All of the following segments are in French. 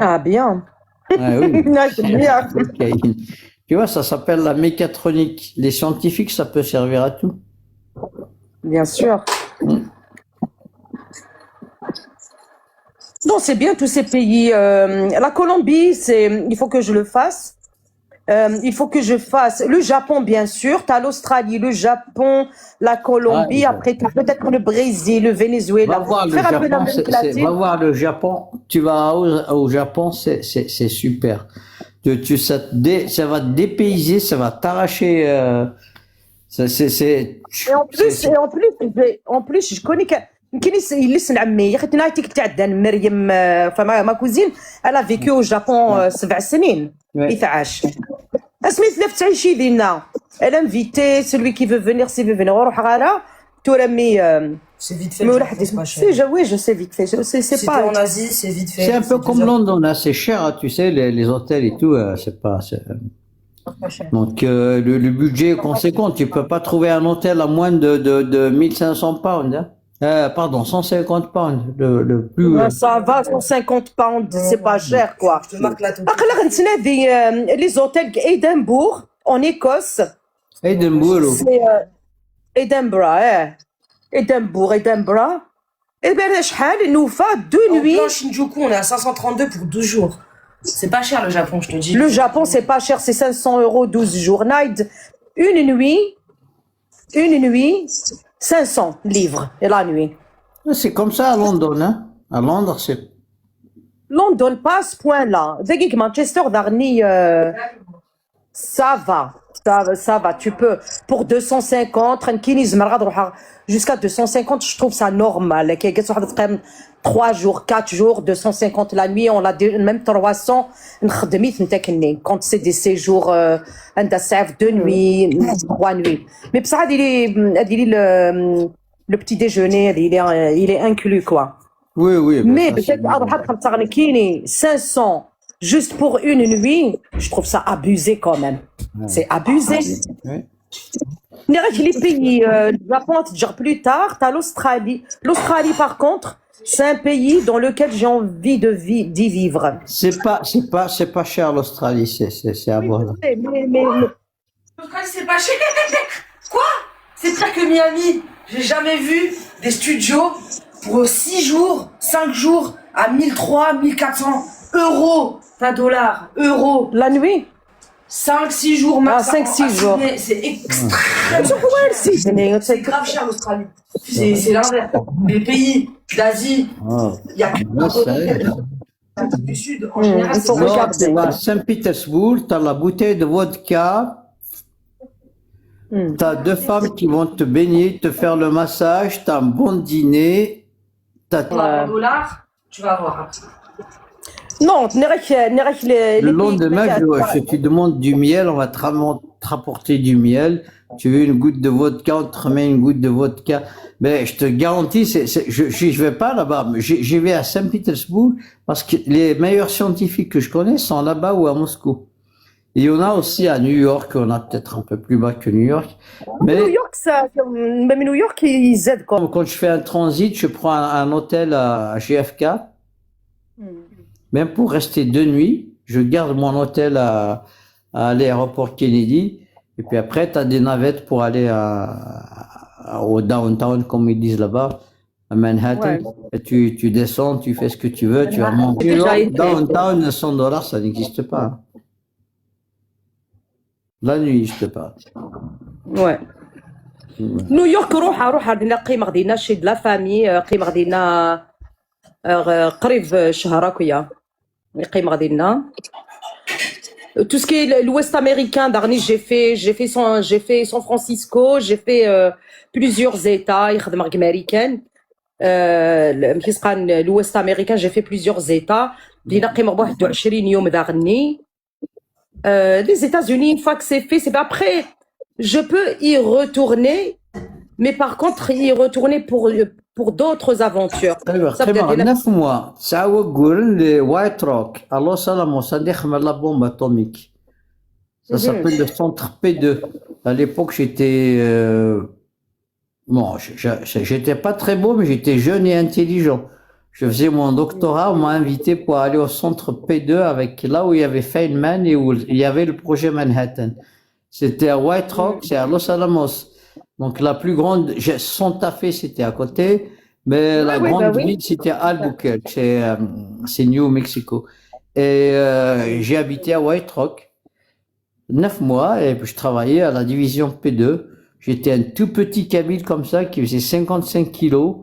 Ah bien. Ah oui, Ah, c'est bien. cocaïne. Tu vois, ça s'appelle la mécatronique. Les scientifiques, ça peut servir à tout. Bien sûr. Mm. Non, c'est bien tous ces pays. La Colombie, il faut que je le fasse. Il faut que je fasse le Japon, bien sûr. Tu as l'Australie, le Japon, la Ah, Colombie. Après, tu as peut-être le Brésil, le va Venezuela. voir le Faire un peu Japon, l'Amérique latine. va voir le Japon. Tu vas au Japon, c'est super. Ça va te dépayser, ça va t'arracher. C'est, Et en c'est, plus, c'est- en plus, je connais يمكن يلسن عمي يا اخي نايتك تاع مريم فما ما كوزين elle a vécu au Japon 7 سنين ouais. يتعاش اسمي تلف تعيشي دينا elle a invité celui qui veut venir s'il veut venir روح غالا تورمي C'est vite fait, mais le ولا Japon, حد c'est pas cher. oui je sais vite fait c'est Si t'es pas en Asie, c'est vite fait. C'est un peu comme 2 heures. London, là, c'est cher, hein, tu sais, les hôtels et tout, Pas cher. donc le budget est conséquent. Tu peux pas trouver un hôtel à moins de 1500 pounds. Hein. Pardon, 150 pounds, le plus. ça va 150 pounds c'est pas cher quoi Je te marque la Tokyo. اقل نتنادي les hôtels Edinburgh en Écosse Edinburgh. c'est Edinburgh Edinburgh et ben شحال نوفا En 2 nuits. plan Shinjuku, on est à 532 pour 12 jours. C'est pas cher le Japon, je te dis. Le Japon, c'est pas cher, c'est 500 € 12 jours. Naïd, une nuit, 500 livres et la nuit. C'est comme ça à London. Hein. À Londres, c'est. London, pas à ce point-là. Dès que Manchester, Darni, ça va. Ça va, tu peux. Pour 250, jusqu'à 250, je trouve ça normal. 3 jours, 4 jours, 250 la nuit, on a même 300. Quand c'est des séjours, 2 nuits, 3 nuits. Mais ça, le petit déjeuner, il est inclus, quoi. Oui, oui. Mais ça, c'est peut-être 500 juste pour une nuit, je trouve ça abusé quand même. C'est abusé. ouais. Les pays, le Japon, tu te plus tard, tu as l'Australie. L'Australie, par contre, c'est un pays dans lequel j'ai envie d'y vivre. C'est pas cher l'Australie, c'est à voir. Mais, L'Australie, c'est pas cher. Quoi? C'est pire que Miami. J'ai jamais vu des studios pour 6 jours, 5 jours à 1300, 1400 euros, pas dollars, euros. la nuit, 5-6 jours max. Ah, 5-6 à jours. Sydney, c'est extrêmement c'est C'est grave cher l'Australie. C'est l'inverse. Les pays d'Asie, Oh. il y a Là, c'est- du Sud, en général, il faut c'est Non, regarder. tu vas à Saint-Pétersbourg, tu as la bouteille de vodka, tu as 2 femmes qui vont te baigner, te faire le massage, tu as un bon dîner, t'as en dollars, tu vas voir. Non, les le pays lendemain, je te demande du miel, on va te rapporter du miel. Tu veux une goutte de vodka, on te remet une goutte de vodka. Mais je te garantis, je vais pas là-bas, mais j'y vais à Saint-Pétersbourg parce que les meilleurs scientifiques que je connais sont là-bas ou à Moscou. Il y en a aussi à New York, on a peut-être un peu plus bas que New York. Mais New York, même New York, ils aident quoi. quand je fais un transit, je prends un hôtel à JFK. Même pour rester 2 nuits, je garde mon hôtel à l'aéroport Kennedy. Et puis après, tu as des navettes pour aller au downtown, comme ils disent là-bas, à Manhattan. Ouais. Et tu descends, tu fais ce que tu veux, tu vas manger. Déjà été. Downtown, 100 $, ça n'existe pas. La nuit, je te parle. Ouais. New York روح نلاقي غادينا شي de la famille قيم غادينا قريب شهر هكايا يقيم غادينا tout ce qui est l'Ouest américain dernier j'ai fait San Francisco j'ai fait plusieurs états يخدم غير américain كيسقان l'Ouest américain j'ai fait plusieurs états بدينا قيم 21 يوم داغني les États-Unis une fois que c'est fait c'est pas après je peux y retourner mais par contre y retourner pour d'autres aventures. Ça veut dire قيمة 9 mois. تسعة قرن لوايت روك. الله سلام ça démarre la bombe atomique. Ça s'appelle le centre P2. À l'époque, j'étais bon, j'étais pas très beau, mais j'étais jeune et intelligent. Je faisais mon doctorat, on m'a invité pour aller au centre P2 avec là où il y avait Feynman et où il y avait le projet Manhattan. C'était à White Rock, c'est à Los Alamos. Donc la plus grande, Santa Fe c'était à côté, mais la grande ville c'était Albuquerque, c'est New Mexico. Et j'ai habité à White Rock 9 mois et je travaillais à la division P2. J'étais un tout petit cabine comme ça qui faisait 55 kilos.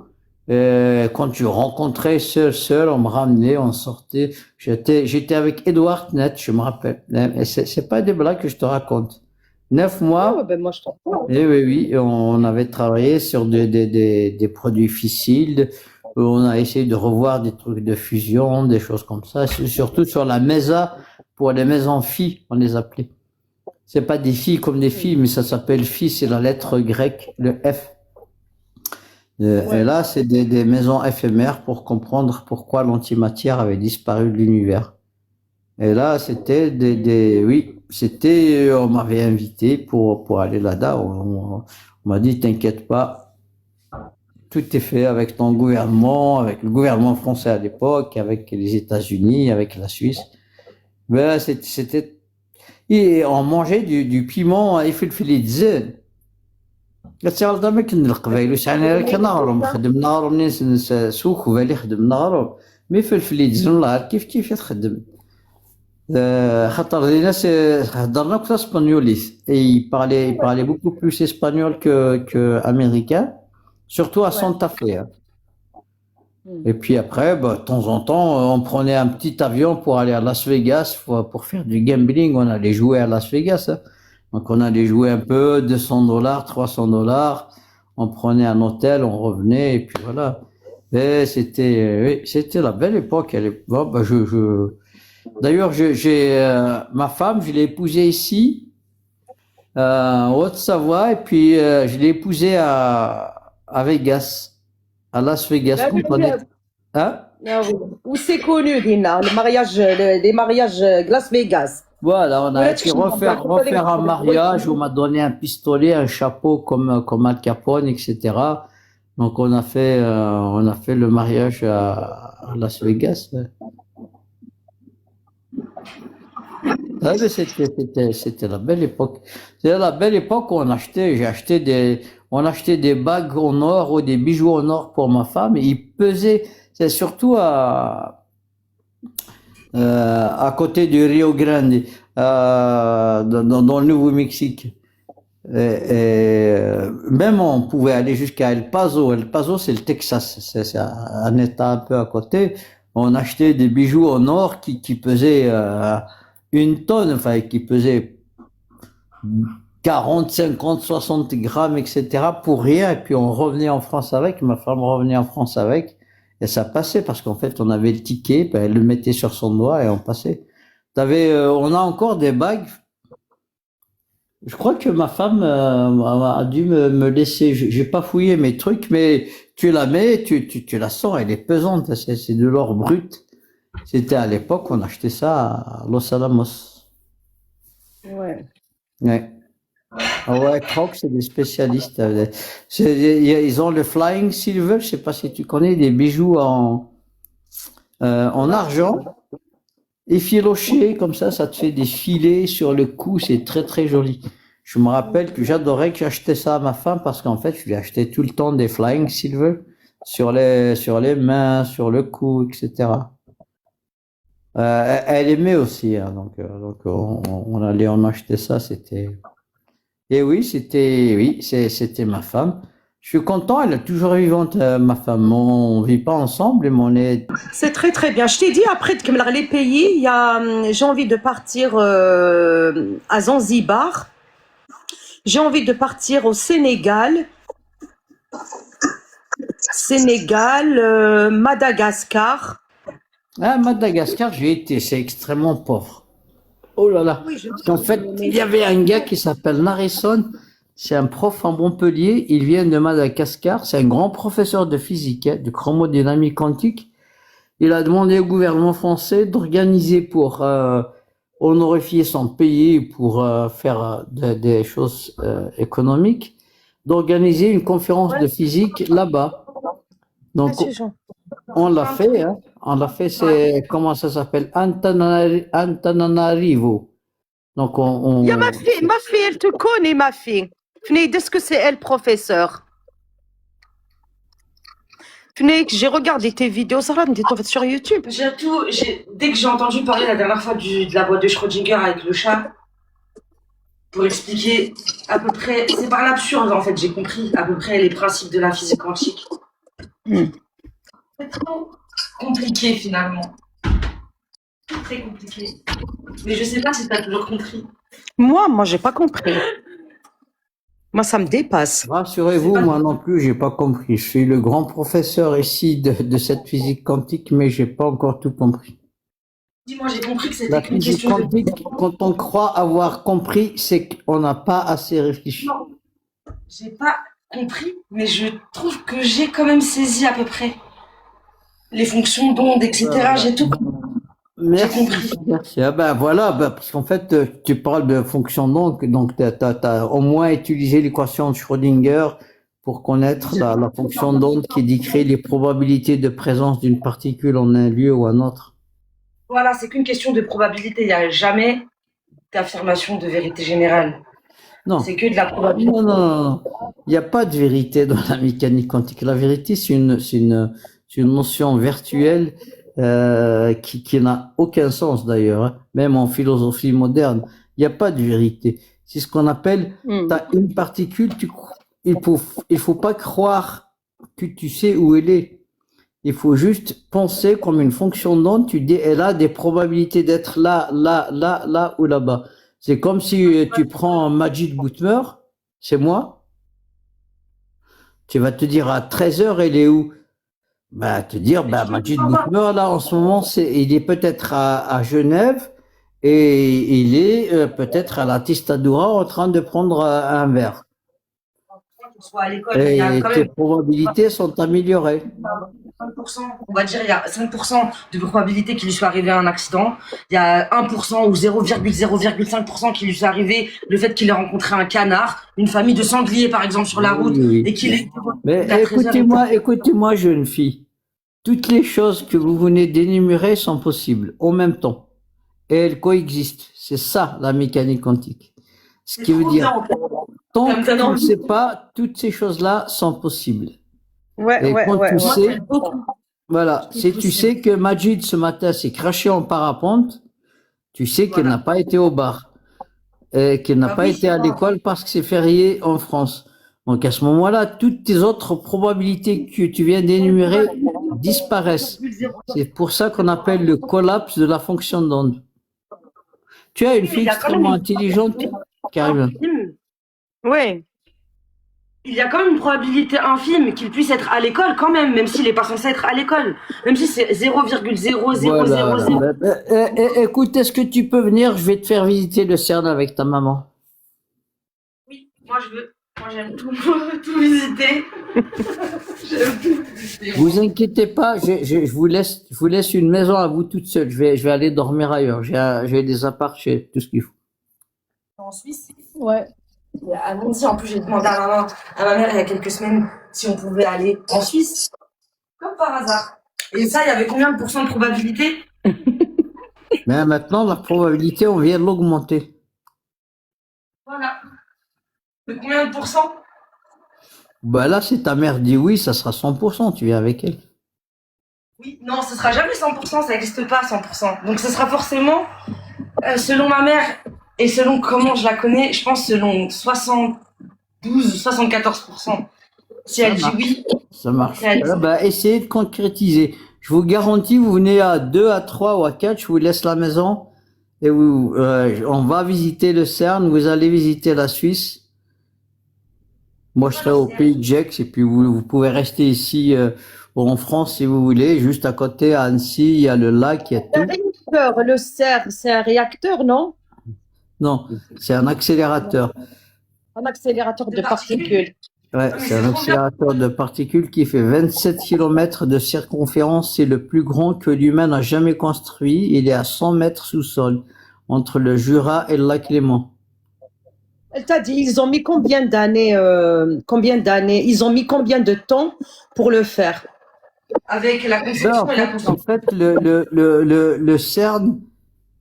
Quand je rencontrais seul, on me ramenait, on sortait. J'étais avec Edward Net, je me rappelle. Et c'est pas des blagues que je te raconte. 9 mois. Ben moi, je t'en Et oui, on avait travaillé sur des produits fissiles. On a essayé de revoir des trucs de fusion, des choses comme ça. Surtout sur la MESA, pour les maisons filles, on les appelait. C'est pas des filles comme des filles, mais ça s'appelle filles, c'est la lettre grecque, le F. Et là, c'est des maisons éphémères pour comprendre pourquoi l'antimatière avait disparu de l'univers. Et là, c'était oui, c'était, on m'avait invité pour aller là-bas. On m'a dit, t'inquiète pas, tout est fait avec ton gouvernement, avec le gouvernement français à l'époque, avec les États-Unis, avec la Suisse. Ben, c'était, et on mangeait du piment يفلفل زين. قالت لي كنا القبايل واش انا كنهرم خدم نهار منين سوق بالي خدم نهارهم مي فلفل يتزن نهار كيف تخدم خاطر لي ناس هضرنا كثر اسبانيوليس et il parlait beaucoup plus espagnol que américain surtout à Santa Fe. Et puis après, bah, de temps en temps, on prenait un petit avion pour aller à Las Vegas pour faire du gambling. On allait jouer à Las Vegas. Hein. Donc on allait jouer un peu, $200, $300. On prenait un hôtel, on revenait et puis voilà. Et c'était la belle époque. Bon, bah, D'ailleurs, ma femme, je l'ai épousée ici, en Haute-Savoie, et puis je l'ai épousée à Vegas. À Las Vegas, hein? Où c'est connu, Dina, les mariages Las Vegas. Voilà, on a été refaire un mariage, on m'a donné un pistolet, un chapeau comme Al Capone, etc. Donc on a fait le mariage à Las Vegas. Ah, mais c'était la belle époque. C'était la belle époque où on achetait des bagues en or ou des bijoux en or pour ma femme. Et ils pesaient, c'est surtout à côté du Rio Grande, dans le Nouveau-Mexique. Et même on pouvait aller jusqu'à El Paso. El Paso, c'est le Texas. C'est un état un peu à côté. On achetait des bijoux en or qui pesaient, 1 tonne, enfin, qui pesait 40, 50, 60 grammes, etc. pour rien. Et puis on revenait en France avec, ma femme revenait en France avec, et ça passait parce qu'en fait on avait le ticket, ben, elle le mettait sur son doigt et on passait. On a encore des bagues. Je crois que ma femme a dû me laisser. J'ai pas fouillé mes trucs, mais tu la mets, tu la sens, elle est pesante. C'est de l'or brut. C'était à l'époque, on achetait ça à Los Alamos. Ouais. Ouais. Ah ouais, Crocs, c'est des spécialistes. Ils ont le Flying Silver, je sais pas si tu connais, des bijoux en argent, effilochés, comme ça te fait des filets sur le cou, c'est très très joli. Je me rappelle que j'adorais que j'achetais ça à ma femme parce qu'en fait, je lui achetais tout le temps des Flying Silver sur les mains, sur le cou, etc. Elle aimait aussi, hein, donc on allait en acheter ça, c'était. Et oui, c'était ma femme. Je suis content, elle est toujours vivante, ma femme. On vit pas ensemble, mais on est. C'est très très bien. Je t'ai dit après de les pays, j'ai envie de partir à Zanzibar. J'ai envie de partir au Sénégal. Madagascar. Ah, Madagascar, j'ai été, c'est extrêmement pauvre. Oh là là. Oui, En fait, il y avait un gars qui s'appelle Narisson, c'est un prof en Montpellier, il vient de Madagascar, c'est un grand professeur de physique, hein, de chromodynamique quantique. Il a demandé au gouvernement français d'organiser pour honorifier son pays, pour faire des choses économiques, d'organiser une conférence de physique là-bas. Donc, On l'a fait, hein. On l'a fait, c'est, comment ça s'appelle? Antananarivo. Donc, Il y a ma fille, elle te connaît, ma fille. Fnaïd, est-ce que c'est elle, professeur? Fnaïd, j'ai regardé tes vidéos, ça va, sur YouTube. Dès que j'ai entendu parler la dernière fois de la boîte de Schrödinger avec le chat, pour expliquer à peu près, c'est par l'absurde en fait, j'ai compris à peu près les principes de la physique quantique. C'est trop compliqué finalement. Très compliqué. Mais je sais pas si t'as toujours compris. Moi, j'ai pas compris. Moi, ça me dépasse. rassurez-vous, moi non plus, j'ai pas compris. Je suis le grand professeur ici de cette physique quantique, mais j'ai pas encore tout compris. Dis-moi, j'ai compris que c'était La qu'une physique question de... quantique, quand on croit avoir compris, c'est qu'on n'a pas assez réfléchi. Non, j'ai pas compris, mais je trouve que j'ai quand même saisi à peu près les fonctions d'onde, etc. J'ai tout Merci, compris. merci. Ah ben voilà, ben, parce qu'en fait, tu parles de fonction d'onde, donc t'as au moins utilisé l'équation de Schrödinger pour connaître la fonction d'onde qui décrit les probabilités de présence d'une particule en un lieu ou un autre. Voilà, c'est qu'une question de probabilité. Il n'y a jamais d'affirmation de vérité générale. Non. C'est que de la probabilité. Non. Il n'y a pas de vérité dans la mécanique quantique. La vérité, c'est une notion virtuelle qui n'a aucun sens d'ailleurs, hein. Même en philosophie moderne, il n'y a pas de vérité. C'est ce qu'on appelle, t'as une particule, il faut pas croire que tu sais où elle est. Il faut juste penser comme une fonction d'onde. Tu dis, elle a des probabilités d'être là ou là-bas. C'est comme si tu prends Majid Boutmer, c'est moi. Tu vas te dire à 13h, elle est où? Bah, te dire, bah, Majid Boutmer, là, en ce moment, il est peut-être à Genève et il est peut-être à la Tistadoura en train de prendre un verre. Et tes probabilités sont améliorées. 5%, on va dire, il y a 5% de probabilité qu'il lui soit arrivé un accident. Il y a 1% ou 0,0,5% qu'il lui soit arrivé le fait qu'il ait rencontré un canard, une famille de sangliers, par exemple, sur la route, et qu'il ait... Mais écoutez-moi, jeune fille. Toutes les choses que vous venez d'énumérer sont possibles en même temps. Et elles coexistent. C'est ça, la mécanique quantique. Ce qui veut dire, tant que tu ne sais pas, toutes ces choses-là sont possibles. Et quand tu sais, voilà, si tu sais que Majid ce matin s'est craché en parapente, tu sais qu'elle n'a pas été au bar et qu'elle n'a pas été à l'école parce que c'est férié en France. Donc à ce moment-là, toutes tes autres probabilités que tu viens d'énumérer disparaissent. C'est pour ça qu'on appelle le collapse de la fonction d'onde. Tu as une fille extrêmement intelligente, Karim. Oui. Il y a quand même une probabilité infime qu'il puisse être à l'école quand même s'il n'est pas censé être à l'école. Même si c'est 0,0000. Voilà. Écoute, est-ce que tu peux venir? Je vais te faire visiter le CERN avec ta maman. Oui, moi je veux. Moi j'aime tout visiter. J'aime tout visiter. Vous inquiétez pas, je vous laisse une maison à vous toute seule. Je vais aller dormir ailleurs. J'ai des apparts, j'ai tout ce qu'il faut. En Suisse? Ouais. À Nancy, en plus, j'ai demandé à ma mère il y a quelques semaines si on pouvait aller en Suisse, comme par hasard. Et ça, il y avait combien de pourcents de probabilité? Mais maintenant, la probabilité, on vient de l'augmenter. Voilà. De combien de pourcents? Bah là, si ta mère dit oui, ça sera 100%, tu viens avec elle. Oui, non, ce sera jamais 100%, ça n'existe pas 100%. Donc ce sera forcément, selon ma mère, et selon comment je la connais, je pense selon 72, 74%. Si elle dit oui. Ça marche. Bah, essayez de concrétiser. Je vous garantis, vous venez à 2, à 3 ou à 4, je vous laisse la maison et on va visiter le CERN, vous allez visiter la Suisse. Moi, je serai au Pays de Gex et puis vous pouvez rester ici en France si vous voulez. Juste à côté, à Annecy, il y a le lac, il y a tout. Le CERN, c'est un réacteur, non? Non, c'est un accélérateur. Un accélérateur de particules. Ouais, c'est un accélérateur de particules qui fait 27 km de circonférence. C'est le plus grand que l'humain a jamais construit. Il est à 100 mètres sous sol, entre le Jura et le lac Léman. Elle t'a dit, ils ont mis combien d'années, ils ont mis combien de temps pour le faire? avec la Ben, conception et la en conception. fait, le CERN,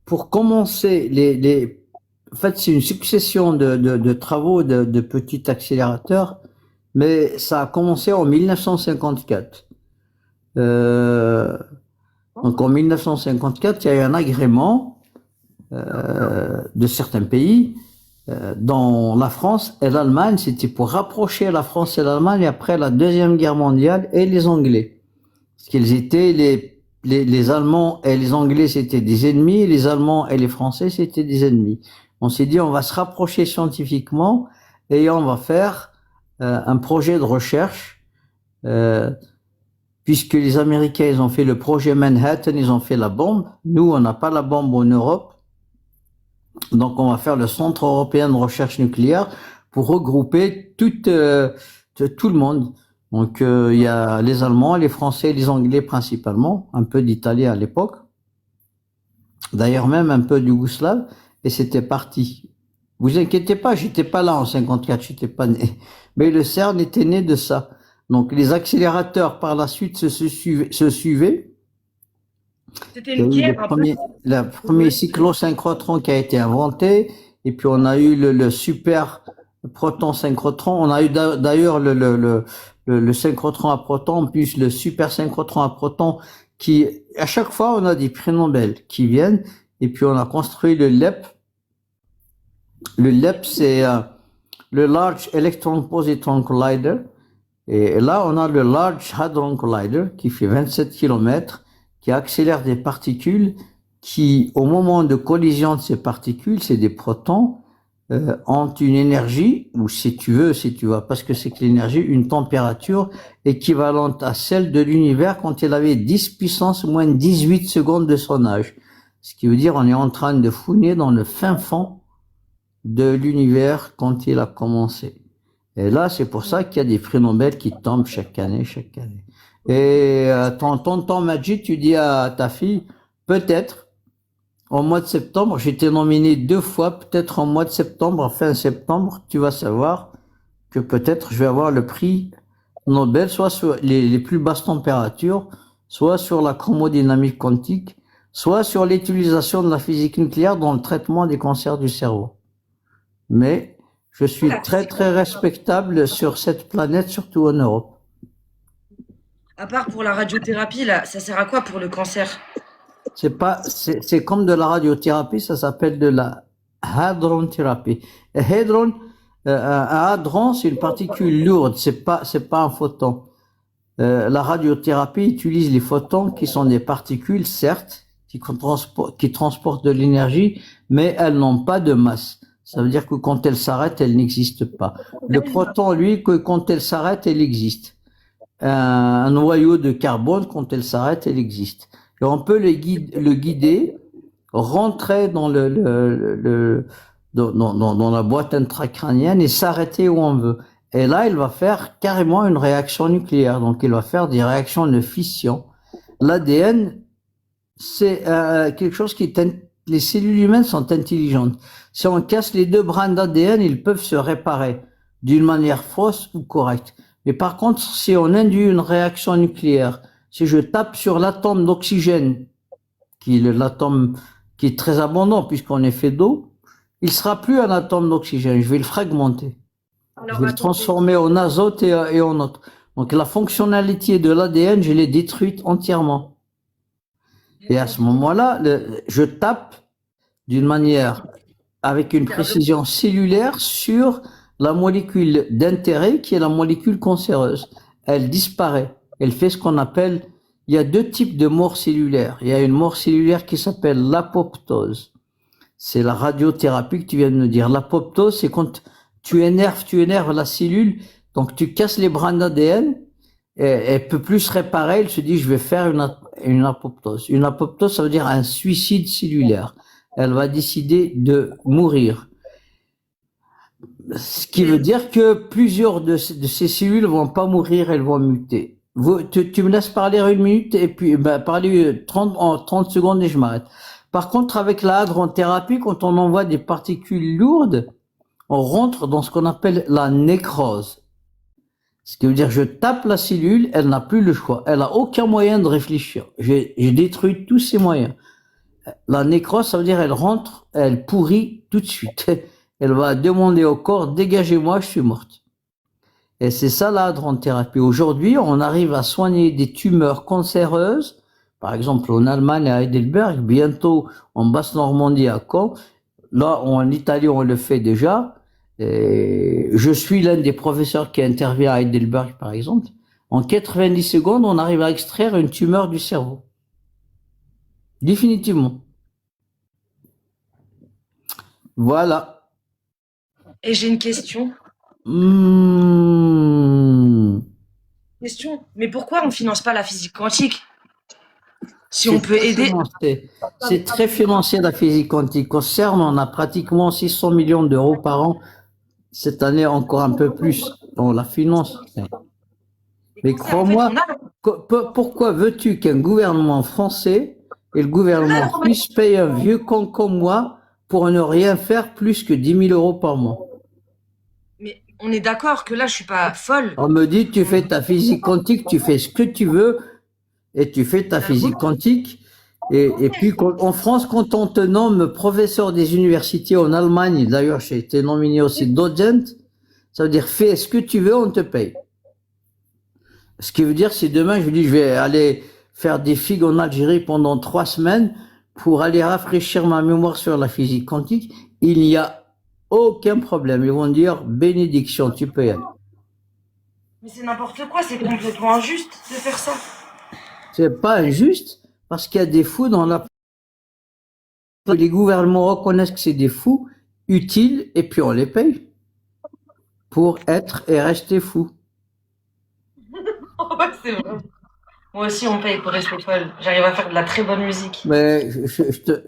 pour commencer, en fait, c'est une succession de travaux de petits accélérateurs, mais ça a commencé en 1954. Donc en 1954, il y a eu un agrément de certains pays, dont la France et l'Allemagne. C'était pour rapprocher la France et l'Allemagne après la Deuxième Guerre mondiale et les Anglais. Parce qu'ils étaient les Allemands et les Anglais, c'était des ennemis, et les Allemands et les Français, c'était des ennemis. On s'est dit, on va se rapprocher scientifiquement et on va faire un projet de recherche, puisque les Américains, ils ont fait le projet Manhattan, ils ont fait la bombe. Nous, on n'a pas la bombe en Europe. Donc, on va faire le Centre européen de recherche nucléaire pour regrouper tout le monde. Donc, il y a les Allemands, les Français, les Anglais principalement, un peu d'Italie à l'époque. D'ailleurs, même un peu d'Yougoslave. Et c'était parti. Vous inquiétez pas, j'étais pas là en 54, j'étais pas né. Mais le CERN était né de ça. Donc, les accélérateurs, par la suite, se suivaient. C'était Il y a une eu guerre un peu. le premier cyclosynchrotron qui a été inventé, et puis on a eu le super proton synchrotron. On a eu d'ailleurs le synchrotron à proton, puis le super synchrotron à proton, qui, à chaque fois, on a des prix Nobel qui viennent, et puis on a construit le LEP. Le LEP, c'est le Large Electron Positron Collider. Et là, on a le Large Hadron Collider qui fait 27 km, qui accélère des particules qui, au moment de collision de ces particules, c'est des protons, ont une énergie, ou si tu vas, parce que c'est que l'énergie, une température équivalente à celle de l'univers quand il avait 10 puissance moins 18 secondes de son âge. Ce qui veut dire on est en train de fouiner dans le fin fond de l'univers quand il a commencé. Et là, c'est pour ça qu'il y a des prix Nobel qui tombent chaque année. Et ton tonton Majid, tu dis à ta fille, peut-être, au mois de septembre, j'ai été nominé 2 fois, peut-être au mois de septembre, fin septembre, tu vas savoir que peut-être je vais avoir le prix Nobel, soit sur les plus basses températures, soit sur la chromodynamique quantique, soit sur l'utilisation de la physique nucléaire dans le traitement des cancers du cerveau. Mais je suis très très respectable sur cette planète, surtout en Europe. À part pour la radiothérapie, là, ça sert à quoi pour le cancer? C'est comme de la radiothérapie, ça s'appelle de la hadron-thérapie. Un hadron, c'est une particule lourde, c'est pas un photon. La radiothérapie utilise les photons qui sont des particules, certes, qui transportent de l'énergie, mais elles n'ont pas de masse. Ça veut dire que quand elles s'arrêtent, elles n'existent pas. Le proton, lui, que quand elle s'arrête, elle existe. Un noyau de carbone, quand elle s'arrête, elle existe. Et on peut le guider, rentrer dans dans la boîte intracrânienne et s'arrêter où on veut. Et là, il va faire carrément une réaction nucléaire. Donc, il va faire des réactions de fission. L'ADN, c'est quelque chose les cellules humaines sont intelligentes. Si on casse les 2 brins d'ADN, ils peuvent se réparer d'une manière fausse ou correcte. Mais par contre, si on induit une réaction nucléaire, si je tape sur l'atome d'oxygène, qui est l'atome qui est très abondant puisqu'on est fait d'eau, il sera plus un atome d'oxygène. Je vais le fragmenter. Je vais le transformer en azote et en autre. Donc la fonctionnalité de l'ADN, je l'ai détruite entièrement. Et à ce moment-là, je tape d'une manière avec une précision cellulaire sur la molécule d'intérêt qui est la molécule cancéreuse. Elle disparaît. Elle fait ce qu'on appelle, il y a 2 types de mort cellulaire. Il y a une mort cellulaire qui s'appelle l'apoptose. C'est la radiothérapie que tu viens de me dire. L'apoptose, c'est quand tu énerves la cellule, donc tu casses les brins d'ADN, et elle peut plus se réparer, elle se dit je vais faire une apoptose. Une apoptose, ça veut dire un suicide cellulaire. Elle va décider de mourir. Ce qui veut dire que plusieurs de ces cellules vont pas mourir, elles vont muter. Tu me laisses parler 1 minute et puis parler 30 secondes et je m'arrête. Par contre, avec la hadron-thérapie, quand on envoie des particules lourdes, on rentre dans ce qu'on appelle la nécrose. Ce qui veut dire, je tape la cellule, elle n'a plus le choix. Elle a aucun moyen de réfléchir. J'ai détruit tous ses moyens. La nécrose, ça veut dire, elle rentre, elle pourrit tout de suite. Elle va demander au corps, dégagez-moi, je suis morte. Et c'est ça la hadrothérapie. Aujourd'hui, on arrive à soigner des tumeurs cancéreuses, par exemple en Allemagne à Heidelberg, bientôt en Basse-Normandie à Caen. Là, en Italie, on le fait déjà. Et je suis l'un des professeurs qui intervient à Heidelberg, par exemple. En 90 secondes, on arrive à extraire une tumeur du cerveau. Définitivement. Voilà. Et j'ai une question. Mmh. Mais pourquoi on finance pas la physique quantique? Si C'est on peut très aider. financé. C'est très financier la physique quantique. Au CERN, on a pratiquement 600 millions d'euros par an. Cette année, encore un peu plus. On la finance. Mais En fait, crois-moi, on a. pourquoi veux-tu qu'un gouvernement français et le gouvernement suisse paye un vieux con comme moi pour ne rien faire plus que 10 000 euros par mois? Mais on est d'accord que là, je suis pas folle. On me dit, tu fais ta physique quantique, tu fais ce que tu veux et tu fais ta physique quantique. Et puis en France, quand on te nomme professeur des universités en Allemagne, d'ailleurs j'ai été nominé aussi docent, ça veut dire fais ce que tu veux, on te paye. Ce qui veut dire, si demain je dis je vais aller faire des figues en Algérie pendant 3 semaines pour aller rafraîchir ma mémoire sur la physique quantique, il n'y a aucun problème. Ils vont dire bénédiction, tu peux y aller. Mais c'est n'importe quoi, c'est complètement injuste de faire ça. C'est pas injuste parce qu'il y a des fous dans la. Les gouvernements reconnaissent que c'est des fous utiles et puis on les paye pour être et rester fous. Ouais, c'est vrai. Moi aussi, on paye pour rester folle. J'arrive à faire de la très bonne musique. Mais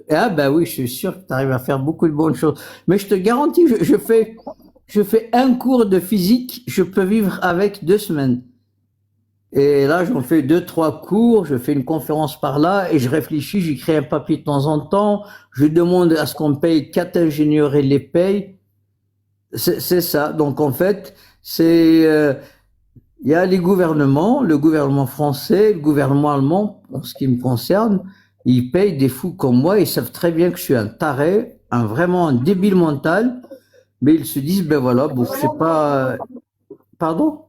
ah ben oui, je suis sûr que tu arrives à faire beaucoup de bonnes choses. Mais je te garantis, je fais un cours de physique, je peux vivre avec 2 semaines. Et là, j'en fais 2, 3 cours, je fais une conférence par là et je réfléchis, j'écris un papier de temps en temps, je demande à ce qu'on paye 4 ingénieurs et les paye. C'est ça. Donc en fait, il y a les gouvernements, le gouvernement français, le gouvernement allemand, en ce qui me concerne, ils payent des fous comme moi, ils savent très bien que je suis un taré, vraiment un débile mental, mais ils se disent, ben voilà, bon, je sais pas, pardon?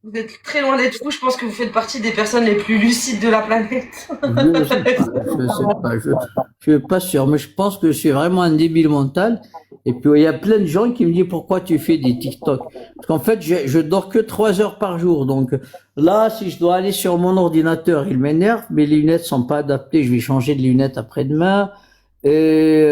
Vous êtes très loin d'être fou, je pense que vous faites partie des personnes les plus lucides de la planète. Je sais pas, je suis pas sûr, mais je pense que je suis vraiment un débile mental. Et puis, il y a plein de gens qui me disent pourquoi tu fais des TikTok. Parce qu'en fait, je dors que 3 heures par jour. Donc, là, si je dois aller sur mon ordinateur, il m'énerve. Mes lunettes sont pas adaptées. Je vais changer de lunettes après-demain. Et,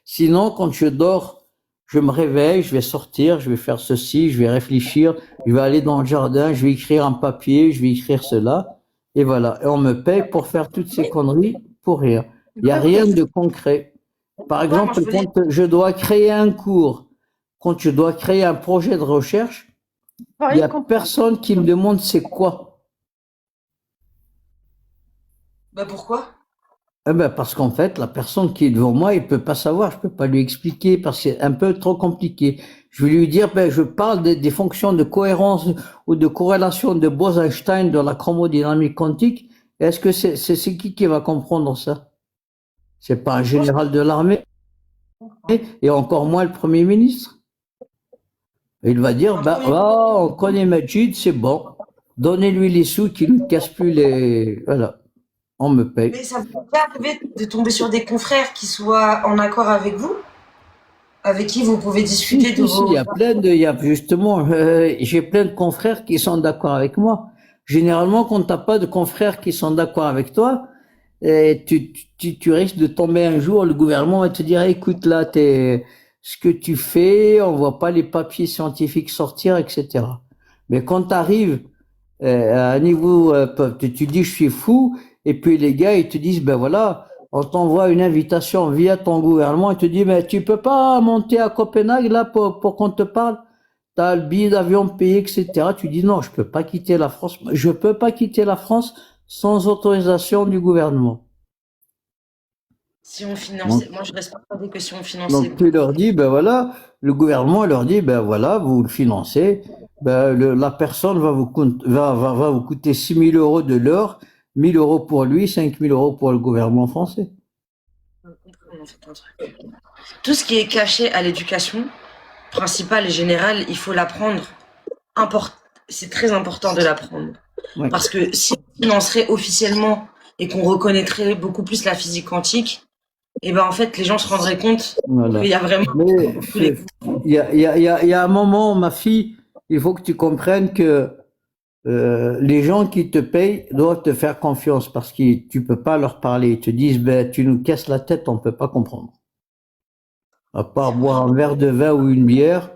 sinon, quand je dors, je me réveille, je vais sortir, je vais faire ceci, je vais réfléchir, je vais aller dans le jardin, je vais écrire un papier, je vais écrire cela. Et voilà. Et on me paye pour faire toutes ces conneries pour rien. Il n'y a rien de concret. Par exemple, quand je dois créer un cours, quand je dois créer un projet de recherche, il n'y a personne qui me demande c'est quoi. Bah pourquoi? Eh ben parce qu'en fait, la personne qui est devant moi, il peut pas savoir, je peux pas lui expliquer parce que c'est un peu trop compliqué. Je vais lui dire, ben je parle des fonctions de cohérence ou de corrélation de Bose-Einstein dans la chromodynamique quantique. Est-ce que c'est qui va comprendre ça? C'est pas un général de l'armée et encore moins le Premier ministre. Il va dire, ben on connaît Majid, c'est bon. Donnez-lui les sous qui ne cassent plus les. Voilà, on me paye. Mais ça vous est arrivé de tomber sur des confrères qui soient en accord avec vous? Avec qui vous pouvez discuter de vos. Justement, j'ai plein de confrères qui sont d'accord avec moi. Généralement, quand t'as pas de confrères qui sont d'accord avec toi, tu risques de tomber un jour, le gouvernement va te dire, écoute là, ce que tu fais, on voit pas les papiers scientifiques sortir, etc. Mais quand tu arrives à un niveau, tu dis je suis fou, et puis les gars ils te disent ben voilà, on t'envoie une invitation via ton gouvernement, et te dit mais tu peux pas monter à Copenhague là pour qu'on te parle, t'as le billet d'avion payé, etc. Tu dis non, je peux pas quitter la France, je peux pas quitter la France sans autorisation du gouvernement. Si on finançait, Donc, moi je reste persuadée que si on finançait, donc tu leur dis, ben voilà, le gouvernement leur dit, ben voilà, vous le financez, ben la personne va vous coûter 6 000 euros de l'heure, 1 000 euros pour lui, 5 000 euros pour le gouvernement français. on en fait un truc. Tout ce qui est caché à l'éducation principale et générale, il faut l'apprendre. C'est très important de l'apprendre. Ouais. Parce que si on financerait officiellement et qu'on reconnaîtrait beaucoup plus la physique quantique, et ben en fait les gens se rendraient compte Voilà. qu'il y a vraiment Mais tous les... il y a un moment, ma fille, il faut que tu comprennes que les gens qui te payent doivent te faire confiance parce que tu peux pas leur parler. Ils te disent, ben, tu nous casses la tête, on peut pas comprendre. À part boire un verre de vin ou une bière.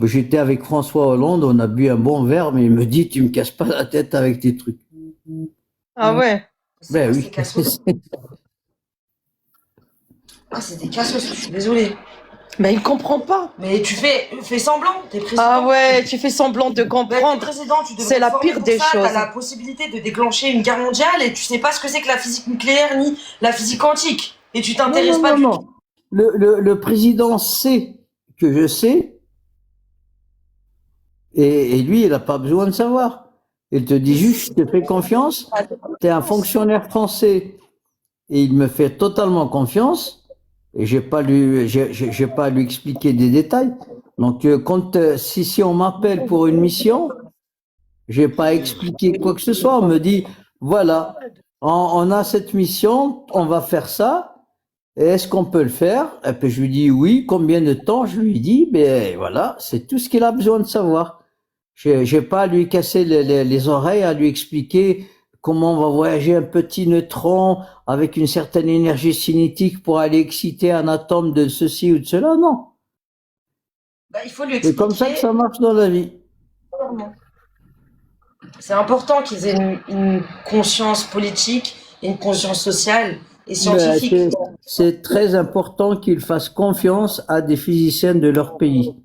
J'étais avec François Hollande, on a bu un bon verre, mais il me dit, tu me casses pas la tête avec tes trucs. Ah ouais. Ben C'est oui. cassos. Ah, c'est des cassos, je suis désolée. Mais il comprend pas. Mais tu fais semblant, t'es président. Ah ouais, tu fais semblant de Ben, t'es comprendre. président, tu devrais C'est la former pire pour des ça, choses. T'as la possibilité de déclencher une guerre mondiale et tu sais pas ce que c'est que la physique nucléaire ni la physique quantique. Et tu t'intéresses pas du tout. Le président sait que je sais, et lui, il n'a pas besoin de savoir. Il te dit juste, je te fais confiance, tu es un fonctionnaire français, et il me fait totalement confiance, et j'ai pas à lui expliquer des détails. Donc, si on m'appelle pour une mission, j'ai pas à expliquer quoi que ce soit. On me dit, voilà, on a cette mission, on va faire ça. Est-ce qu'on peut le faire? Et puis je lui dis oui. Combien de temps? Je lui dis, ben voilà, c'est tout ce qu'il a besoin de savoir. J'ai pas à lui casser les oreilles, à lui expliquer comment on va voyager un petit neutron avec une certaine énergie cinétique pour aller exciter un atome de ceci ou de cela. Non. Bah, il faut lui C'est comme ça que ça marche dans la vie. C'est important qu'ils aient une conscience politique, une conscience sociale et Ben, scientifique. c'est très important qu'ils fassent confiance à des physiciens de leur pays.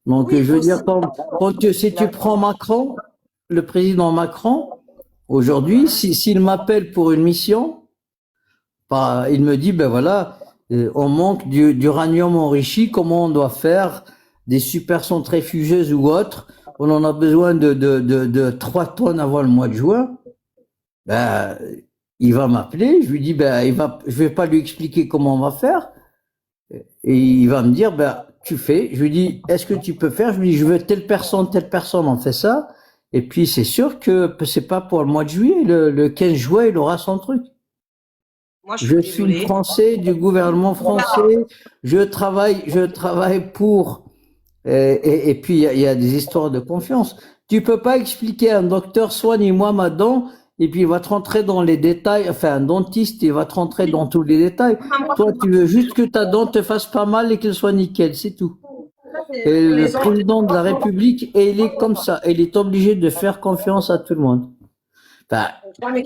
Donc, Oui, je veux faut dire, si tu prends Macron, le président Macron, aujourd'hui, s'il m'appelle pour une mission, il me dit, ben voilà, on manque d'uranium enrichi, comment on doit faire des supercentrifugeuses ou autres, on en a besoin de 3 tonnes avant le mois de juin, ben, il va m'appeler, je lui dis, ben, je vais pas lui expliquer comment on va faire, et il va me dire, ben, tu fais. Je lui dis, est-ce que tu peux faire? Je lui dis, je veux telle personne, on fait ça. Et puis, c'est sûr que c'est pas pour le mois de juillet. Le 15 juin, il aura son truc. Moi, Je suis français, du gouvernement français. Je travaille pour, et puis, il y a des histoires de confiance. Tu peux pas expliquer à un docteur, soigne-moi ma dent, et puis il va te rentrer dans les détails, enfin, un dentiste, il va te rentrer dans tous les détails. Toi, tu veux juste que ta dent te fasse pas mal et qu'elle soit nickel, c'est tout. Et le président de la République, il est comme ça. Il est obligé de faire confiance à tout le monde. Enfin,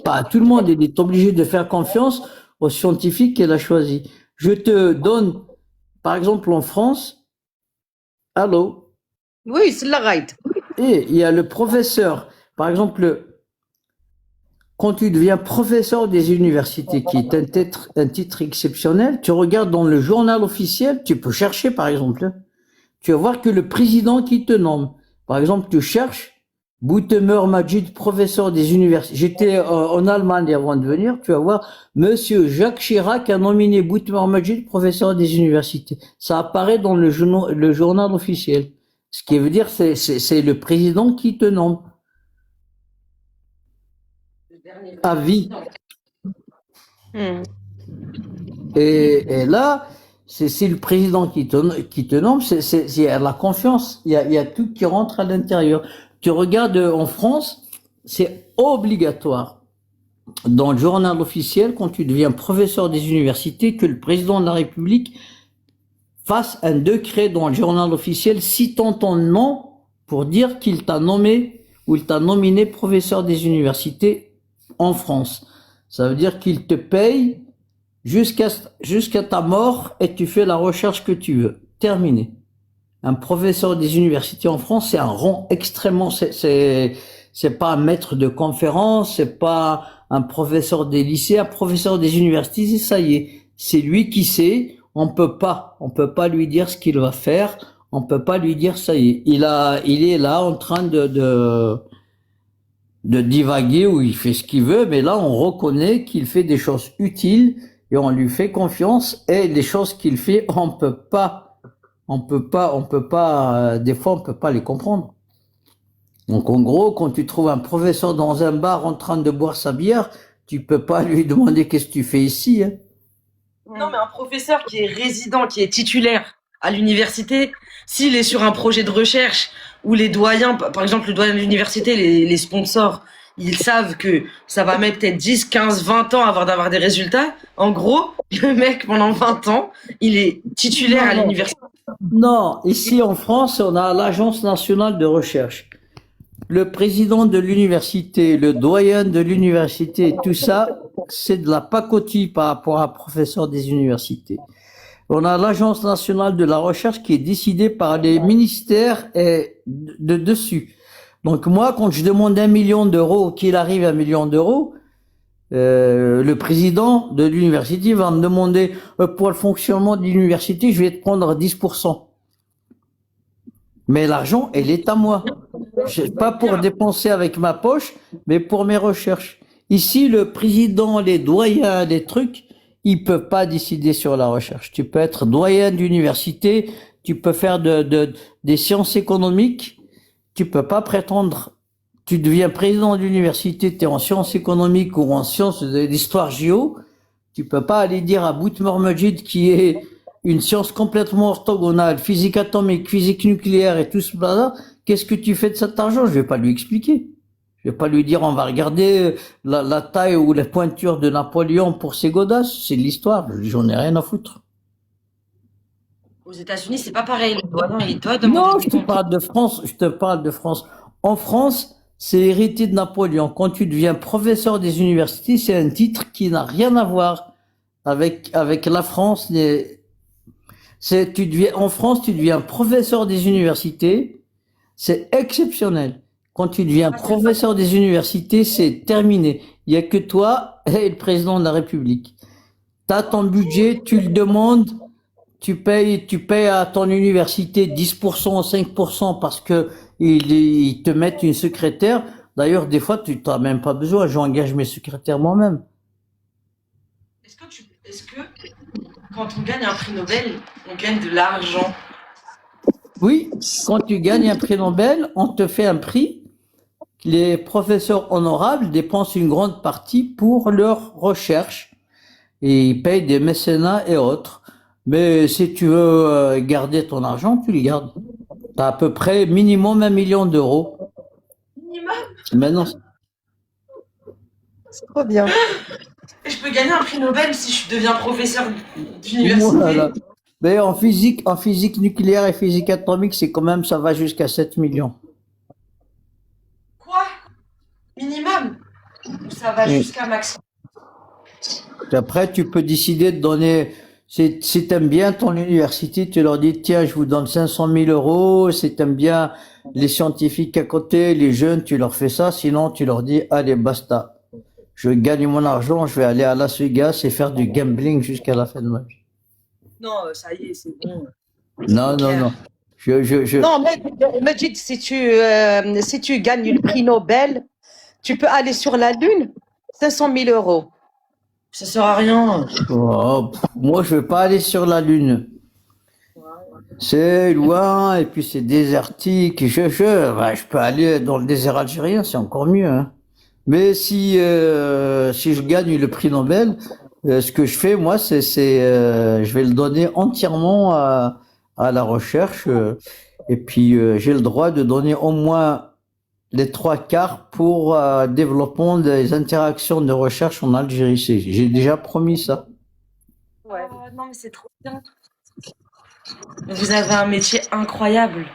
pas à tout le monde, il est obligé de faire confiance aux scientifiques qu'il a choisis. Je te donne, par exemple, en France, allô? Oui, c'est la right. Et il y a le professeur, par exemple, quand tu deviens professeur des universités, qui est un titre exceptionnel, tu regardes dans le journal officiel, tu peux chercher par exemple, tu vas voir que le président qui te nomme, par exemple, tu cherches Boutemer Majid, professeur des universités. J'étais en Allemagne avant de venir, tu vas voir, Monsieur Jacques Chirac a nominé Boutemer Majid, professeur des universités. Ça apparaît dans le journal officiel. Ce qui veut dire, c'est le président qui te nomme. À vie. Et là, c'est le président qui te nomme, il y a la confiance, il y a tout qui rentre à l'intérieur. Tu regardes en France, c'est obligatoire dans le journal officiel, quand tu deviens professeur des universités, que le président de la République fasse un décret dans le journal officiel citant ton nom pour dire qu'il t'a nommé ou il t'a nominé professeur des universités en France. Ça veut dire qu'il te paye jusqu'à ta mort et tu fais la recherche que tu veux. Terminé. Un professeur des universités en France, c'est un rang extrêmement, c'est pas un maître de conférence, c'est pas un professeur des lycées, un professeur des universités, ça y est, c'est lui qui sait. On peut pas lui dire ce qu'il va faire. On peut pas lui dire ça y est. Il est là en train de divaguer ou il fait ce qu'il veut, mais là on reconnaît qu'il fait des choses utiles et on lui fait confiance et les choses qu'il fait, des fois on peut pas les comprendre. Donc en gros, quand tu trouves un professeur dans un bar en train de boire sa bière, tu peux pas lui demander qu'est-ce que tu fais ici, hein. Non, mais un professeur qui est résident, qui est titulaire à l'université, s'il est sur un projet de recherche où les doyens, par exemple le doyen de l'université, les sponsors, ils savent que ça va mettre peut-être 10, 15, 20 ans avant d'avoir des résultats. En gros, le mec, pendant 20 ans, il est titulaire à l'université. Non, ici en France, on a l'Agence nationale de recherche. Le président de l'université, le doyen de l'université, tout ça, c'est de la pacotille par rapport à un professeur des universités. On a l'Agence nationale de la recherche qui est décidée par les ministères et de dessus. Donc moi, quand je demande 1 million d'euros, qu'il arrive 1 million d'euros, le président de l'université va me demander pour le fonctionnement de l'université, je vais te prendre 10%. Mais l'argent, elle est à moi. Pas pour dépenser avec ma poche, mais pour mes recherches. Ici, le président, les doyens, les trucs, ils peuvent pas décider sur la recherche. Tu peux être doyen d'université, tu peux faire des sciences économiques, tu peux pas prétendre, tu deviens président de l'université, tu es en sciences économiques ou en sciences d'histoire géo, tu peux pas aller dire à Boutmor-Majid qui est une science complètement orthogonale, physique atomique, physique nucléaire et tout ce blabla, qu'est-ce que tu fais de cet argent? Je vais pas lui expliquer. Je vais pas lui dire on va regarder la taille ou la pointure de Napoléon pour ses godasses, c'est de l'histoire, j'en ai rien à foutre. Aux États-Unis, c'est pas pareil. Le doyen, il doit demander. Non, je te parle de France, je te parle de France. En France, c'est hérité de Napoléon. Quand tu deviens professeur des universités, c'est un titre qui n'a rien à voir avec la France. En France, tu deviens professeur des universités, c'est exceptionnel. Quand tu deviens professeur des universités, c'est terminé. Il y a que toi et le président de la République. T'as ton budget, tu le demandes, tu payes à ton université 10% ou 5% parce que ils te mettent une secrétaire. D'ailleurs, des fois, tu t'as même pas besoin. J'engage mes secrétaires moi-même. Est-ce que quand on gagne un prix Nobel, on gagne de l'argent? Oui, quand tu gagnes un prix Nobel, on te fait un prix. Les professeurs honorables dépensent une grande partie pour leur recherche et ils payent des mécénats et autres. Mais si tu veux garder ton argent, tu le gardes. T'as à peu près minimum 1 million d'euros. Minimum? Maintenant, C'est trop bien. Et je peux gagner un prix Nobel si je deviens professeur d'université? voilà. Mais en physique nucléaire et physique atomique, c'est quand même, ça va jusqu'à 7 millions. Quoi? Minimum? Ou ça va Oui. jusqu'à maximum? Après, tu peux décider de donner, si t'aimes bien ton université, tu leur dis, tiens, je vous donne 500 000 euros. Si t'aimes bien les scientifiques à côté, les jeunes, tu leur fais ça. Sinon, tu leur dis, allez, basta. Je gagne mon argent, je vais aller à Las Vegas et faire du gambling jusqu'à la fin de ma vie. Non, ça y est, c'est bon. Non, non, non. Non, Majid, si tu gagnes le prix Nobel, tu peux aller sur la Lune, 500 000 euros. Ça sert à rien. Moi, je vais pas aller sur la Lune. C'est loin et puis c'est désertique. Je peux aller dans le désert algérien, c'est encore mieux, hein. Mais si je gagne le prix Nobel, ce que je fais, moi, je vais le donner entièrement à la recherche. Et puis, j'ai le droit de donner au moins les 3/4 pour développement des interactions de recherche en Algérie. J'ai déjà promis ça. Ouais. Non, mais c'est trop bien. Vous avez un métier incroyable.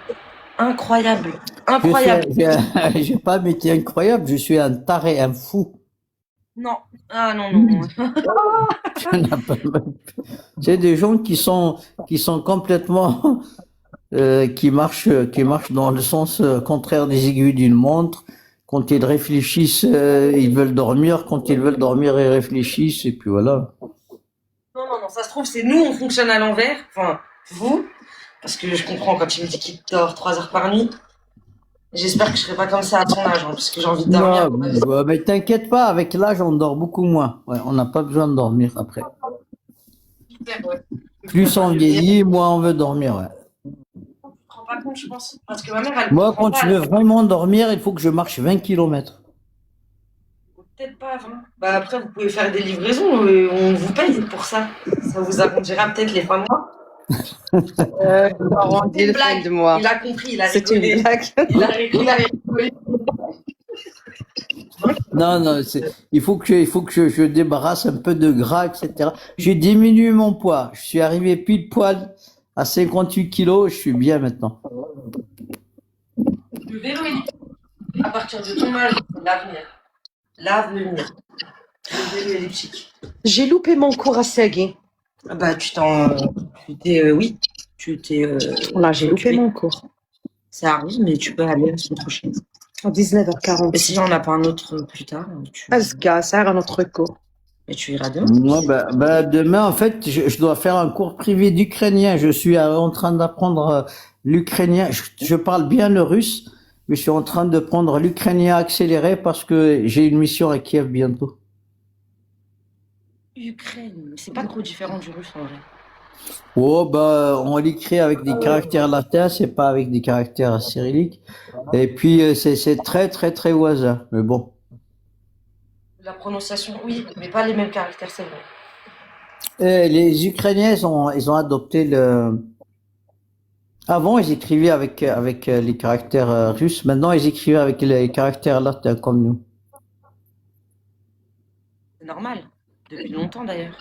Incroyable. Incroyable. J'ai pas un métier incroyable, je suis un taré, un fou. Non. Ah non, non, non. C'est des gens qui sont complètement qui marchent dans le sens contraire des aiguilles d'une montre, Quand ils réfléchissent, ils veulent dormir. Quand ils veulent dormir, ils réfléchissent. Et puis voilà. Non, ça se trouve, c'est nous, on fonctionne à l'envers. Enfin, vous. Parce que je comprends quand tu me dis qu'il dort 3 heures par nuit. J'espère que je serai pas comme ça à ton âge, hein, parce que j'ai envie de dormir. Non, mais t'inquiète pas, avec l'âge, on dort beaucoup moins. Ouais, on n'a pas besoin de dormir après. Super, ouais. Plus on vieillit, moins on veut dormir. Ouais. Tu te rends pas compte, je pense. Parce que ma mère, elle Moi, comprend quand pas. je veux vraiment dormir, il faut que je marche 20 km. Peut-être pas avant. Bah après, vous pouvez faire des livraisons, on vous paye pour ça. Ça vous arrondira peut-être les fins de mois. Arrondi C'est le une fin blague. de mois. Il a compris, il a C'est rigolé. une blague. Il a rigolé. Non, il faut que je débarrasse un peu de gras, etc. J'ai diminué mon poids. Je suis arrivé pile poil à 58 kilos. Je suis bien maintenant. Le vélo elliptique, à partir de ton âge, c'est l'avenir. L'avenir. Le vélo elliptique. J'ai loupé mon cours à Segui. Ah bah, oui. Tu t'es. Là, j'ai loupé occupé. mon cours. Ça arrive, mais tu peux aller la semaine prochaine. À 19h40. Et si on n'a pas un autre plus tard, Asga, ça a un autre cours. mais tu iras demain. Moi, demain, en fait, je dois faire un cours privé d'ukrainien. Je suis en train d'apprendre l'ukrainien. Je parle bien le russe, mais je suis en train de prendre l'ukrainien accéléré parce que j'ai une mission à Kiev bientôt. Ukraine, c'est pas trop différent du russe en vrai. Oh, on l'écrit avec des caractères latins, c'est pas avec des caractères cyrilliques. Et puis, c'est très, très, très voisin. Mais bon. La prononciation, oui, mais pas les mêmes caractères, c'est vrai. Les Ukrainiens, ils ont adopté le. Avant, ils écrivaient avec les caractères russes. Maintenant, ils écrivent avec les caractères latins, comme nous. C'est normal. Depuis longtemps d'ailleurs.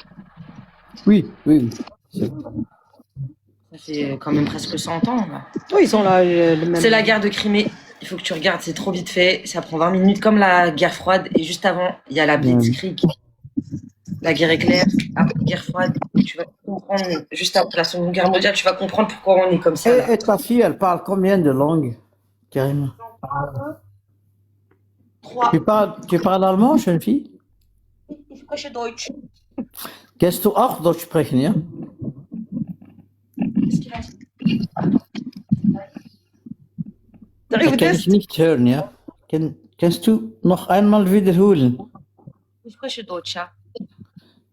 Oui, oui. C'est- Ça fait quand même presque 100 ans. Là. Oui, ils ont le même. C'est la guerre de Crimée. Il faut que tu regardes, c'est trop vite fait. Ça prend 20 minutes comme la guerre froide. Et juste avant, il y a la Blitzkrieg. La guerre éclair, après la guerre froide. Tu vas comprendre, juste après la Seconde Guerre mondiale, tu vas comprendre pourquoi on est comme ça. Là. Et ta fille, elle parle combien de langues, carrément? 3. Tu parles allemand, jeune fille? Ich spreche Deutsch. Kannst du auch Deutsch sprechen, ja? Qu'est-ce qu'il a dit? Das kann ich nicht hören, ja? Kannst du noch einmal wiederholen? Ich spreche Deutsch, ja.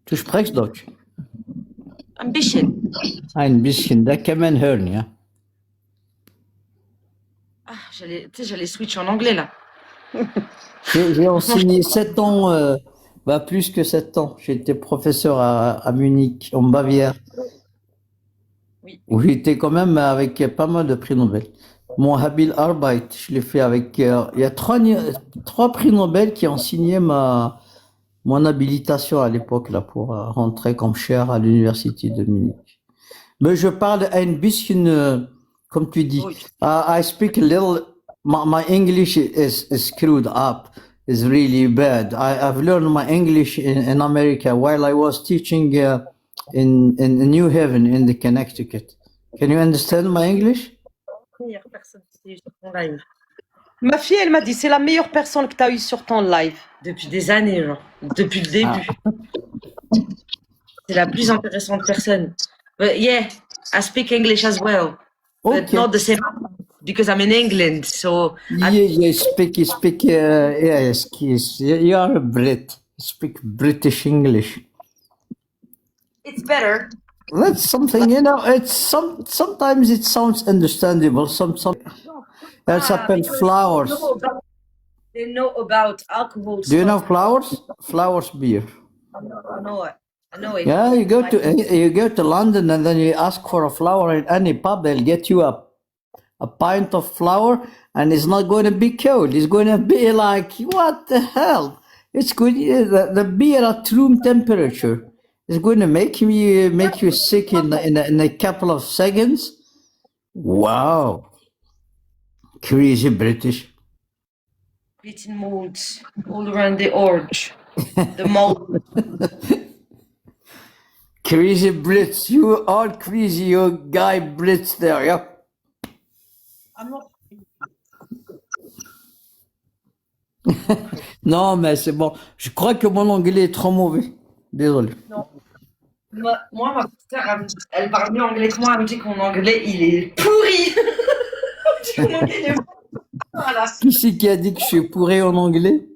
Du sprichst Deutsch? Ein bisschen. Ein bisschen, da kann man hören, ja? Ah, j'allais switch en anglais là. J'ai enseigné 7 ans, plus que 7 ans. J'étais professeur à Munich, en Bavière. Oui. Où j'étais quand même avec pas mal de prix Nobel. Mon Habil Arbeit, je l'ai fait avec. Il y a 3 prix Nobel qui ont signé mon habilitation à l'époque là pour rentrer comme chair à l'université de Munich. Mais je parle un bisschen, comme tu dis. Oui. I speak a little. My English is screwed up. Is really bad. I've learned my English in America while I was teaching in New Haven in the Connecticut. Can you understand my English? Meilleure personne qui est sur ton live. Ma fille, elle m'a dit, c'est la meilleure personne que tu as eue sur ton live. Depuis des années, genre. Depuis le début. C'est la plus intéressante personne. But yeah, I speak English as well. But Okay. not the same because I'm in England. So Yeah, speak. Yes, you are a Brit. Speak British English. it's better. That's something, you know. Sometimes it sounds understandable. Some. Elle s'appelle Flowers. They know about alcohol. Do you know Flowers? Flowers beer. I know it. I know it. Yeah, you go to London and then you ask for a flower in any pub. They'll get you a pint of flour, and it's not going to be cold. It's going to be like, what the hell? It's good. The beer at room temperature is going to make you sick in a couple of seconds. Wow, crazy British. Eating molds all around the orge. The mold. Crazy Brits. You are crazy, you guy Brits there, yeah. I'm not. Non, mais c'est bon. Je crois que mon anglais est trop mauvais. Désolé. Non. Moi, ma sœur, elle parle mieux anglais que moi. Elle me dit que mon anglais, il est pourri. Elle me dit que mon anglais, il est pourri. Voilà. Qui c'est qui a dit que je suis pourri en anglais?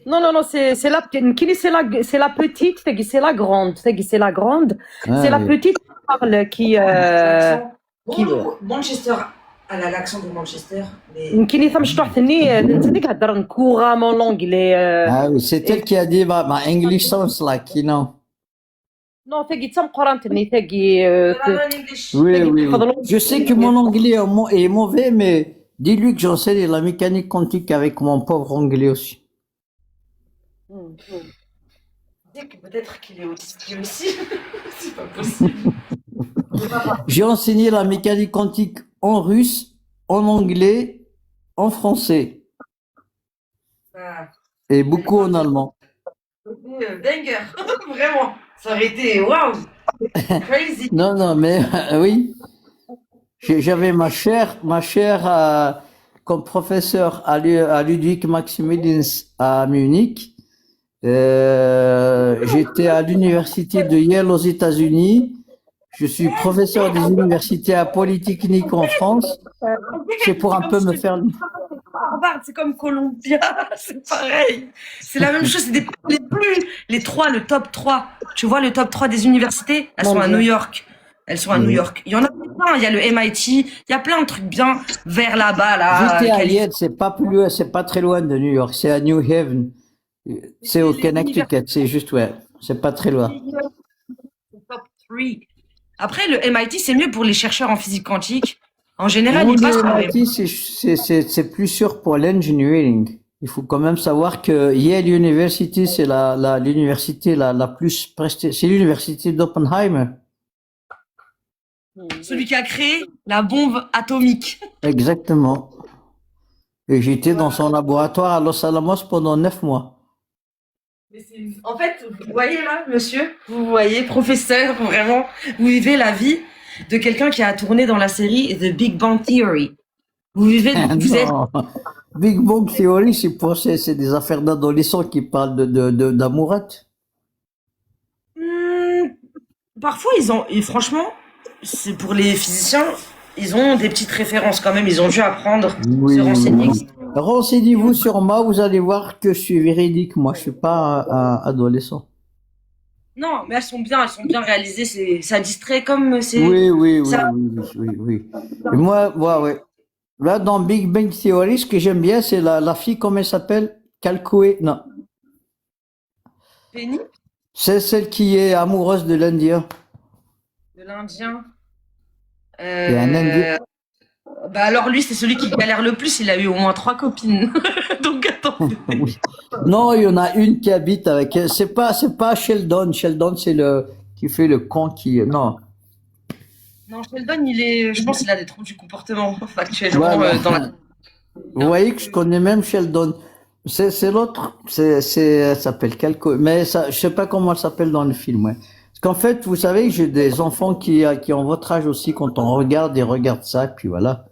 Non, non, non, c'est la, c'est la petite, c'est la grande, c'est la grande, Ah, c'est la oui. petite qui parle, qui, Manchester, elle a l'accent de Manchester. Mais... qui n'y فهمش تحثني نتديك هضر couramment l'anglais. Ah oui, c'est elle qui a dit, my English sounds like, you know. Non, تاقي تمقران تني تاقي English. Oui, oui, oui. تفضلوا. Je sais que mon anglais est mauvais, mais dis-lui que j'enseigne la mécanique quantique avec mon pauvre anglais aussi. Dis que peut-être qu'il est autiste lui aussi. C'est pas possible. J'ai enseigné la mécanique quantique en russe, en anglais, en français Ah, et beaucoup en allemand. banger. Vraiment. Ça aurait été waouh. Crazy. Non, non, mais oui. J'avais ma chère comme professeur à Ludwig Maximilians à Munich. J'étais à l'université de Yale aux États-Unis. Je suis professeur des universités à Polytechnique en France. C'est pour un peu me faire. Harvard, c'est comme Columbia, c'est pareil. C'est la même chose, c'est les trois, le top 3. Tu vois, le top 3 des universités, elles sont à New York. Elles sont à New York. Il y en a plein, il y a le MIT, il y a plein de trucs bien vers là-bas, là. J'étais à Yale, c'est pas très loin de New York, c'est à New Haven. C'est au Connecticut, c'est juste, ouais, c'est pas très loin. Top 3. Après, le MIT, c'est mieux pour les chercheurs en physique quantique. En général, Non, ils passent par le MIT, c'est plus sûr pour l'engineering. Il faut quand même savoir que Yale University, c'est l'université la plus prestigieuse, c'est l'université d'Oppenheimer. celui qui a créé la bombe atomique. Exactement. Et j'étais dans son laboratoire à Los Alamos pendant 9 mois. Mais en fait, vous voyez là, monsieur, vous voyez, professeur, vraiment, vous vivez la vie de quelqu'un qui a tourné dans la série The Big Bang Theory. Vous êtes... Non. Big Bang Theory, c'est des affaires d'adolescents qui parlent d'amourette. Parfois, et franchement, c'est pour les physiciens, ils ont des petites références quand même, ils ont dû apprendre, se renseigner. Renseignez-vous sur moi, vous allez voir que je suis véridique. Moi, je suis pas un adolescent. Non, mais elles sont bien réalisées, ça distrait comme c'est... Oui. ça- Et moi, ouais. Là, dans Big Bang Theory, ce que j'aime bien, c'est la fille, comment elle s'appelle? Kalkoe, non. Penny, C'est celle qui est amoureuse de l'Indien. de l'Indien. Il y a un Indien. Bah alors lui, c'est celui qui galère le plus, il a eu au moins 3 copines. Donc attends. Oui. Non, il y en a une qui habite avec elle. C'est pas Sheldon. Sheldon, c'est qui fait le con non. Non, Sheldon, je pense qu'il a des troubles du comportement factuellement Voilà. dans la... Vous voyez que je connais même Sheldon. C'est l'autre. Elle s'appelle Calco. Mais ça, je sais pas comment elle s'appelle dans le film, ouais. Parce qu'en fait, vous savez, j'ai des enfants qui ont votre âge aussi quand on regarde, ils regardent ça, puis voilà.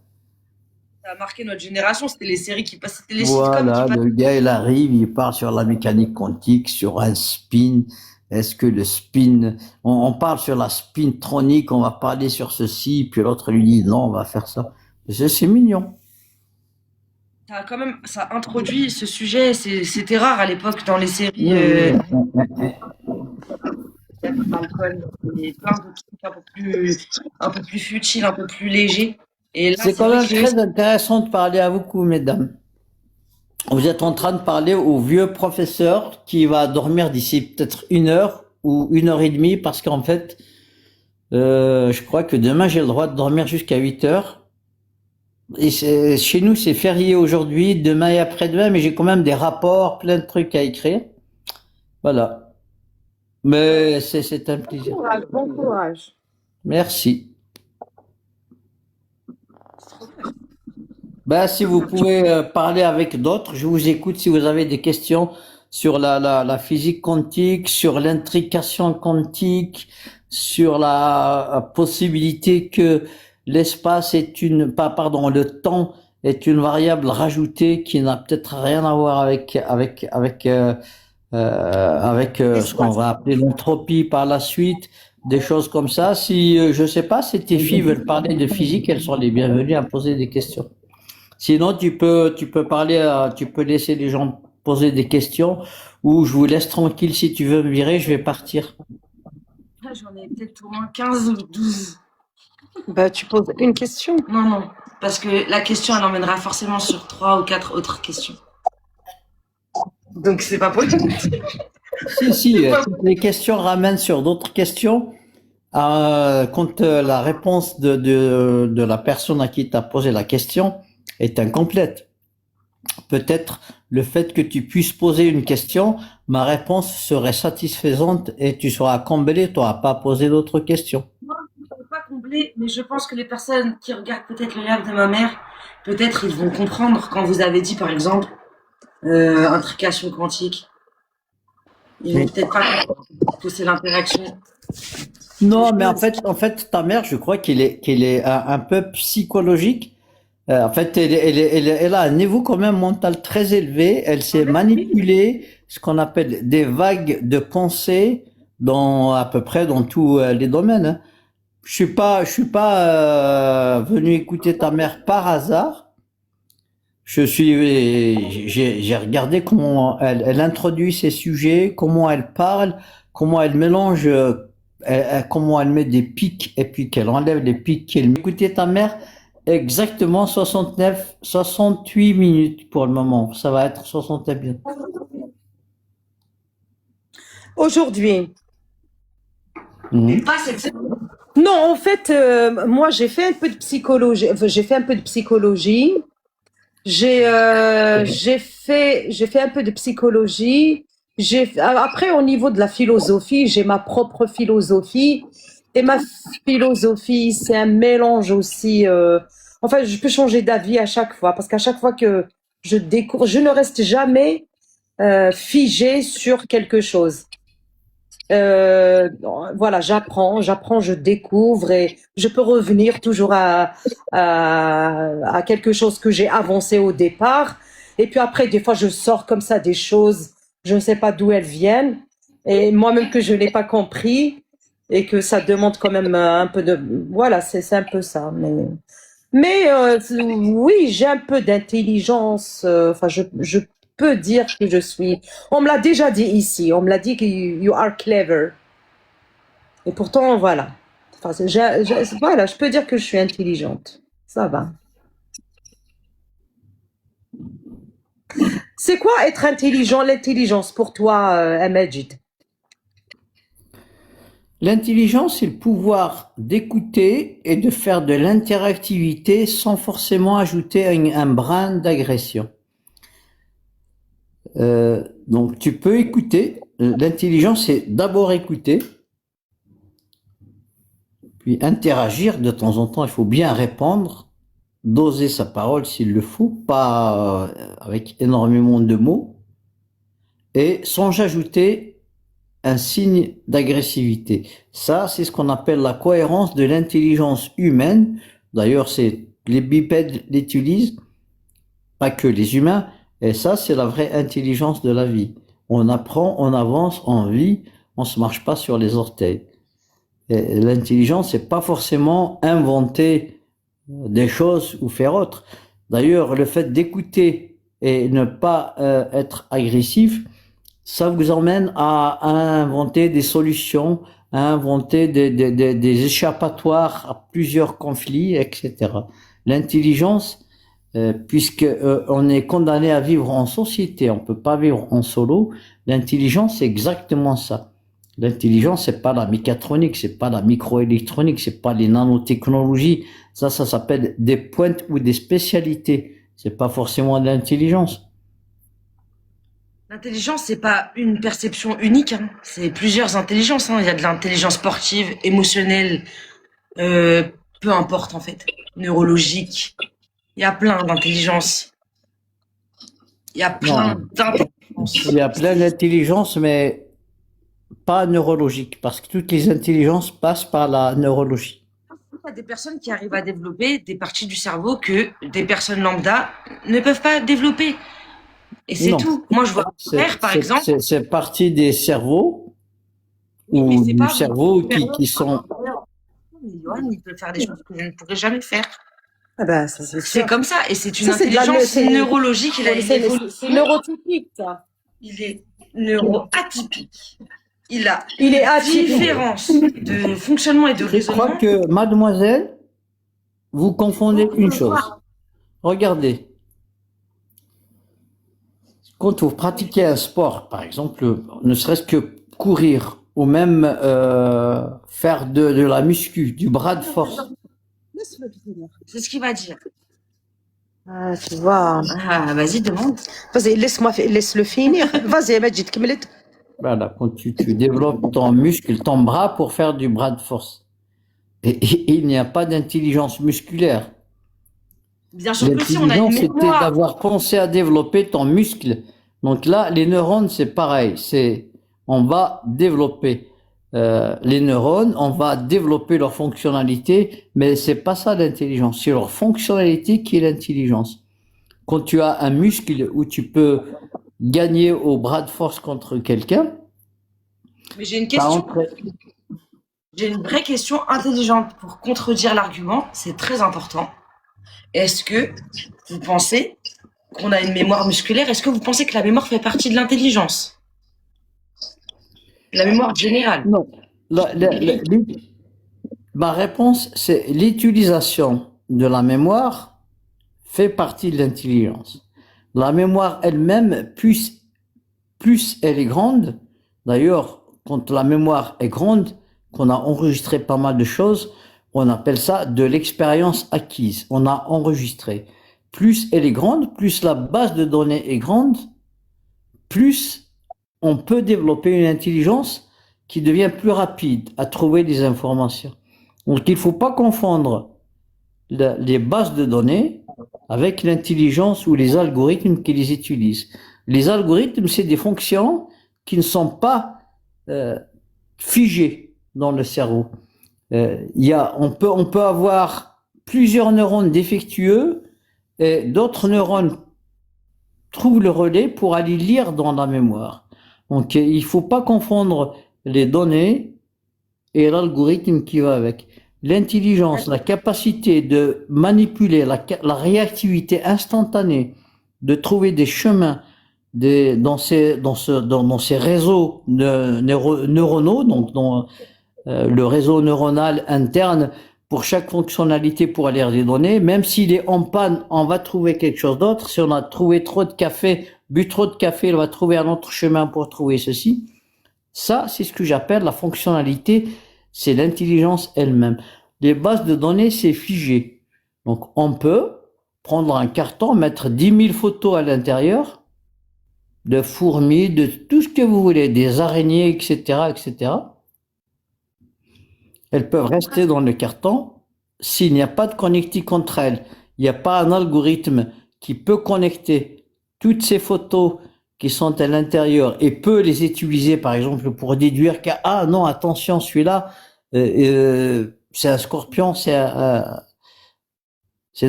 Ça a marqué notre génération, c'était les séries qui passaient, c'était les sitcoms Voilà, qui passaient. le gars, il arrive, il part sur la mécanique quantique, sur un spin. Est-ce que le spin, on parle sur la spintronique, on va parler sur ceci, puis l'autre lui dit non, on va faire ça. C'est mignon. Ça a introduit ce sujet, c'était rare à l'époque dans les séries. Malcolm, et plein de trucs un peu plus futiles, un peu plus légers. Et là, C'est quand vrai même que très intéressant de parler à vous, mesdames. Vous êtes en train de parler au vieux professeur qui va dormir d'ici peut-être 1 heure ou 1 heure et demie parce qu'en fait, je crois que demain j'ai le droit de dormir jusqu'à 8 heures. Et chez nous c'est férié aujourd'hui, demain et après-demain, mais j'ai quand même des rapports, plein de trucs à écrire. Voilà. Mais c'est un plaisir. Bon courage. Merci. Ben, si vous pouvez parler avec d'autres, je vous écoute si vous avez des questions sur la physique quantique, sur l'intrication quantique, sur la possibilité que l'espace le temps est une variable rajoutée qui n'a peut-être rien à voir avec ce qu'on va appeler l'entropie par la suite, des choses comme ça. Si, je sais pas, si tes filles veulent parler de physique, elles sont les bienvenues à poser des questions. Sinon, tu peux tu peux laisser les gens poser des questions ou je vous laisse tranquille si tu veux me virer, je vais partir. J'en ai peut-être au moins 15 ou 12. Bah, tu poses une question. Non, parce que la question, elle emmènera forcément sur 3 ou 4 autres questions. Donc, c'est pas possible. Si, toutes les questions ramènent sur d'autres questions. Quand la réponse de la personne à qui tu as posé la question est incomplète. Peut-être le fait que tu puisses poser une question, ma réponse serait satisfaisante et tu seras comblé, tu n'auras pas posé d'autres questions. Moi, je ne peux pas combler, mais je pense que les personnes qui regardent peut-être le live de ma mère, peut-être ils vont comprendre quand vous avez dit, par exemple, intrication quantique. Ils vont peut-être pas comprendre que c'est l'interaction. Non, mais en fait, ta mère, je crois qu'elle est un peu psychologique. En fait, elle a un niveau quand même mental très élevé. Elle sait manipuler ce qu'on appelle des vagues de pensée dans à peu près dans tous les domaines, hein. Je suis pas venu écouter ta mère par hasard. J'ai regardé comment elle introduit ses sujets, comment elle parle, comment elle mélange, comment elle met des pics et puis qu'elle enlève les pics. Écoutez ta mère, exactement 68 minutes pour le moment. Ça va être 69 minutes. Aujourd'hui. Pas cette Non, en fait, moi, j'ai fait un peu de psychologie. Enfin, j'ai fait un peu de psychologie. J'ai fait un peu de psychologie. Après, au niveau de la philosophie, j'ai ma propre philosophie. Et ma philosophie, c'est un mélange aussi. Enfin, je peux changer d'avis à chaque fois, parce qu'à chaque fois que je découvre, je ne reste jamais figée sur quelque chose. Voilà, j'apprends, je découvre et je peux revenir toujours à quelque chose que j'ai avancé au départ. Et puis après, des fois, je sors comme ça des choses, je ne sais pas d'où elles viennent, et moi-même que je n'ai pas compris, et que ça demande quand même un peu de... Voilà, c'est un peu ça. Mais oui, j'ai un peu d'intelligence. Enfin, je peux dire que je suis... On me l'a déjà dit ici. On me l'a dit que you are clever. Et pourtant, voilà. Enfin, voilà, je peux dire que je suis intelligente. Ça va. C'est quoi être intelligent, l'intelligence pour toi, Amajid? L'intelligence, c'est le pouvoir d'écouter et de faire de l'interactivité sans forcément ajouter un brin d'agression. Donc, tu peux écouter. L'intelligence, c'est d'abord écouter, puis interagir de temps en temps. Il faut bien répondre, doser sa parole s'il le faut, pas avec énormément de mots, et sans ajouter un signe d'agressivité. Ça, c'est ce qu'on appelle la cohérence de l'intelligence humaine. D'ailleurs, les bipèdes l'utilisent, pas que les humains. Et ça, c'est la vraie intelligence de la vie. On apprend, on avance, on vit, on se marche pas sur les orteils. L'intelligence, c'est pas forcément inventer des choses ou faire autre. D'ailleurs, le fait d'écouter et ne pas être agressif, ça vous emmène à inventer des solutions, à inventer des échappatoires à plusieurs conflits, etc. L'intelligence, puisque on est condamné à vivre en société, on peut pas vivre en solo. L'intelligence, c'est exactement ça. L'intelligence, c'est pas la mécatronique, c'est pas la microélectronique, c'est pas les nanotechnologies. Ça s'appelle des pointes ou des spécialités. C'est pas forcément de l'intelligence. L'intelligence, c'est pas une perception unique, hein. C'est plusieurs intelligences, hein. Il y a de l'intelligence sportive, émotionnelle, peu importe en fait, neurologique. Il y a plein d'intelligences. Il y a plein d'intelligences. Il y a plein d'intelligences, mais pas neurologiques, parce que toutes les intelligences passent par la neurologie. Il y a des personnes qui arrivent à développer des parties du cerveau que des personnes lambda ne peuvent pas développer. Et c'est Non. tout. Moi, je vois mon père, par exemple. C'est partie des cerveaux Oui, mais ou c'est du pas cerveau qui sont. Mais Johan, il peut faire des choses que je ne pourrais jamais faire. Ah ben, ça c'est C'est sûr. comme ça. Et c'est une Ça, c'est de la intelligence c'est- neurologique. Il a une c'est évolution. neurotypique, ça. Il est neuroatypique. Il a Il est atypique. différence de fonctionnement et de Je crois raisonnement. que, mademoiselle, vous confondez une chose. Regardez. Quand vous pratiquez un sport, par exemple, ne serait-ce que courir ou même faire de la muscu, du bras de force. Laisse-le finir. C'est ce qu'il va dire. Ah, tu vois. Ah, vas-y, demande. Vas-y, laisse-le finir. Vas-y, Majid, كملت. Voilà, quand tu développes ton muscle, ton bras pour faire du bras de force. Et il n'y a pas d'intelligence musculaire. Bien sûr que si, on a une L'intelligence, c'était mémoire. d'avoir pensé à développer ton muscle. Donc là, les neurones, c'est pareil. On va développer les neurones, on va développer leur fonctionnalité, mais c'est pas ça l'intelligence. C'est leur fonctionnalité qui est l'intelligence. Quand tu as un muscle où tu peux gagner au bras de force contre quelqu'un, Mais j'ai une t'as question. entré- J'ai une vraie question intelligente pour contredire l'argument. C'est très important. Est-ce que vous pensez qu'on a une mémoire musculaire? Est-ce que vous pensez que la mémoire fait partie de l'intelligence? La mémoire générale. Non. Ma réponse, c'est l'utilisation de la mémoire fait partie de l'intelligence. La mémoire elle-même, plus elle est grande, d'ailleurs, quand la mémoire est grande, qu'on a enregistré pas mal de choses, on appelle ça de l'expérience acquise. On a enregistré. Plus elle est grande, plus la base de données est grande, plus on peut développer une intelligence qui devient plus rapide à trouver des informations. Donc il ne faut pas confondre les bases de données avec l'intelligence ou les algorithmes qui les utilisent. Les algorithmes, c'est des fonctions qui ne sont pas figées dans le cerveau. On peut avoir plusieurs neurones défectueux et d'autres neurones trouvent le relais pour aller lire dans la mémoire. Donc il faut pas confondre les données et l'algorithme qui va avec. L'intelligence, la capacité de manipuler la réactivité instantanée, de trouver des chemins dans ces réseaux neuronaux, donc dans le réseau neuronal interne pour chaque fonctionnalité pour lire des données, même s'il est en panne, on va trouver quelque chose d'autre. Si on a trouvé trop de café, bu trop de café, on va trouver un autre chemin pour trouver ceci. Ça, c'est ce que j'appelle la fonctionnalité, c'est l'intelligence elle-même. Les bases de données, c'est figé. Donc, on peut prendre un carton, mettre 10 000 photos à l'intérieur, de fourmis, de tout ce que vous voulez, des araignées, etc., etc. Elles peuvent rester dans le carton s'il n'y a pas de connectique entre elles. Il n'y a pas un algorithme qui peut connecter toutes ces photos qui sont à l'intérieur et peut les utiliser, par exemple, pour déduire que, ah non, attention, celui-là, c'est un scorpion, c'est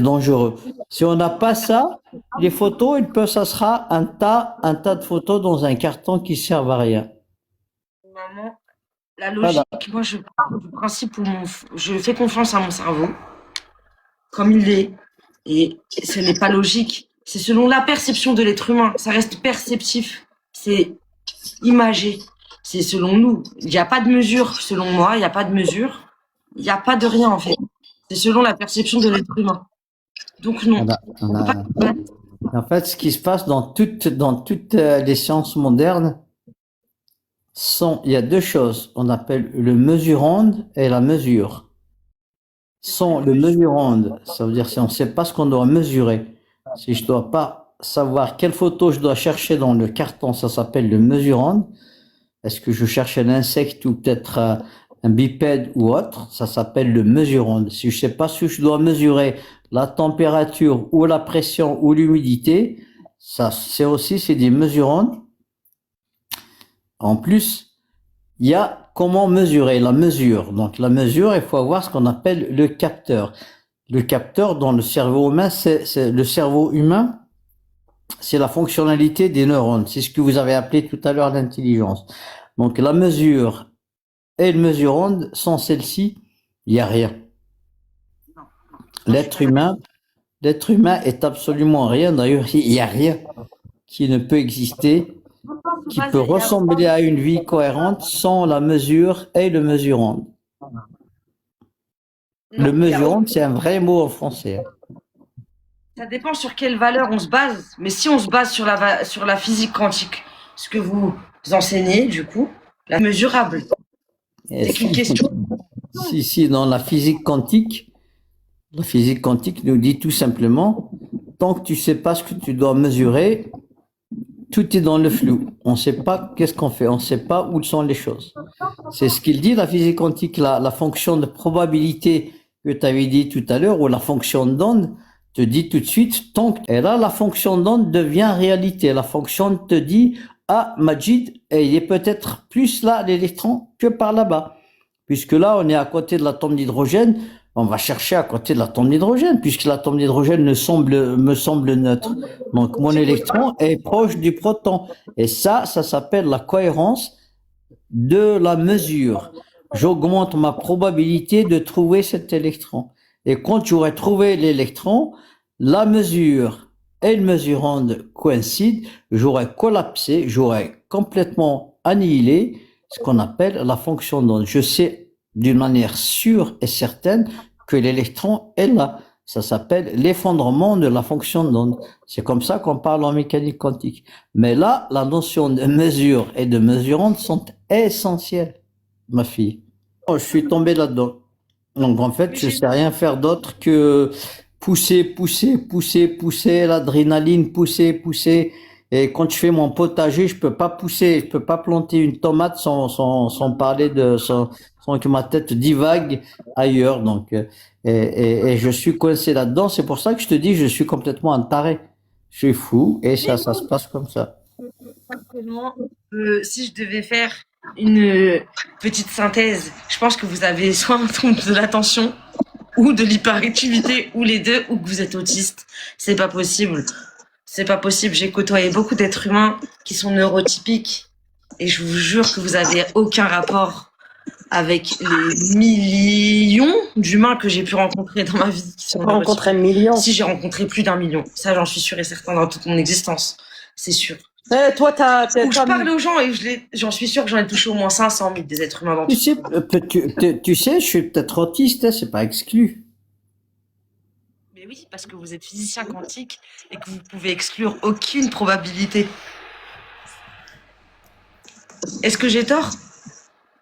dangereux. Si on n'a pas ça, les photos, ça sera un tas de photos dans un carton qui servent à rien. Maman, la logique, moi je pars du principe où je fais confiance à mon cerveau, comme il est, et ce n'est pas logique. C'est selon la perception de l'être humain. Ça reste perceptif. C'est imagé. C'est selon nous. Il n'y a pas de mesure, selon moi. Il n'y a pas de mesure. Il n'y a pas de rien, en fait. C'est selon la perception de l'être humain. Donc, non. En fait, ce qui se passe dans toutes les sciences modernes, il y a deux choses. On appelle le mesurande et la mesure. Le mesurande, ça veut dire si on ne sait pas ce qu'on doit mesurer. Si je dois pas savoir quelle photo je dois chercher dans le carton, ça s'appelle le mesurande. Est-ce que je cherche un insecte ou peut-être un bipède ou autre? Ça s'appelle le mesurande. Si je sais pas si je dois mesurer la température ou la pression ou l'humidité, c'est des mesurandes. En plus, il y a comment mesurer la mesure. Donc la mesure, il faut avoir ce qu'on appelle le capteur. Le capteur dans le cerveau humain, c'est le cerveau humain, c'est la fonctionnalité des neurones. C'est ce que vous avez appelé tout à l'heure l'intelligence. Donc la mesure et le mesurande, sans celle-ci, il n'y a rien. L'être humain est absolument rien. D'ailleurs, il n'y a rien qui ne peut exister, qui peut ressembler à une vie cohérente sans la mesure et le mesurande. Le mesurande, c'est un vrai mot en français. Ça dépend sur quelle valeur on se base. Mais si on se base sur la physique quantique, ce que vous enseignez, du coup, la mesurable. C'est qu'une question. Si, dans la physique quantique nous dit tout simplement, tant que tu sais pas ce que tu dois mesurer, tout est dans le flou. On ne sait pas qu'est-ce qu'on fait, on ne sait pas où sont les choses. C'est ce qu'il dit, la physique quantique, la fonction de probabilité que tu avais dit tout à l'heure, ou la fonction d'onde, te dit tout de suite, et là, la fonction d'onde devient réalité. La fonction te dit, ah, Majid, et il est peut-être plus là, l'électron, que par là-bas. Puisque là, on est à côté de l'atome d'hydrogène, on va chercher à côté de l'atome d'hydrogène, puisque l'atome d'hydrogène me semble neutre. Donc, mon électron est proche du proton. Et ça s'appelle la cohérence de la mesure. J'augmente ma probabilité de trouver cet électron. Et quand j'aurai trouvé l'électron, la mesure et le mesurande coïncident, j'aurai collapsé, j'aurai complètement annihilé ce qu'on appelle la fonction d'onde. Je sais d'une manière sûre et certaine que l'électron est là. Ça s'appelle l'effondrement de la fonction d'onde. C'est comme ça qu'on parle en mécanique quantique. Mais là, la notion de mesure et de mesurande sont essentielles, ma fille. Je suis tombé là-dedans. Donc en fait, je sais rien faire d'autre que pousser, l'adrénaline, pousser. Et quand je fais mon potager, je peux pas planter une tomate sans parler sans que ma tête divague ailleurs. Donc, et je suis coincé là-dedans. C'est pour ça que je te dis, je suis complètement un taré. Je suis fou et ça se passe comme ça. Si je devais faire une petite synthèse, je pense que vous avez soit un trouble de l'attention ou de l'hyperactivité ou les deux, ou que vous êtes autiste. C'est pas possible. C'est pas possible. J'ai côtoyé beaucoup d'êtres humains qui sont neurotypiques et je vous jure que vous avez aucun rapport avec les millions d'humains que j'ai pu rencontrer dans ma vie. Tu as rencontré 1 million. Si, j'ai rencontré plus d'1 million. Ça, j'en suis sûre et certain dans toute mon existence. C'est sûr. Toi, Je parle aux gens et j'en suis sûre que j'en ai touché au moins 500 000 des êtres humains dans tout. Tu sais, je suis peut-être autiste, hein, c'est pas exclu. Mais oui, parce que vous êtes physicien quantique et que vous pouvez exclure aucune probabilité. Est-ce que j'ai tort?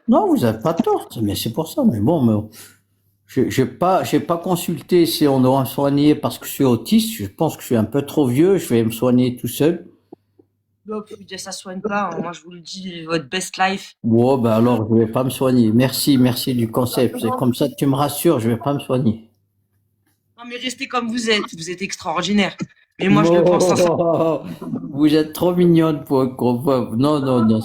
Non, vous n'avez pas tort, mais c'est pour ça. Mais bon, j'ai pas consulté si on doit me soigner parce que je suis autiste. Je pense que je suis un peu trop vieux. Je vais me soigner tout seul. Non, ça soigne pas. Hein. Moi, je vous le dis, votre best life. Bon, ben alors, je vais pas me soigner. Merci du concept. C'est comme ça que tu me rassures. Je vais pas me soigner. Non, mais restez comme vous êtes. Vous êtes extraordinaire. Mais moi, je le pense sincèrement. Vous êtes trop mignonne pour non.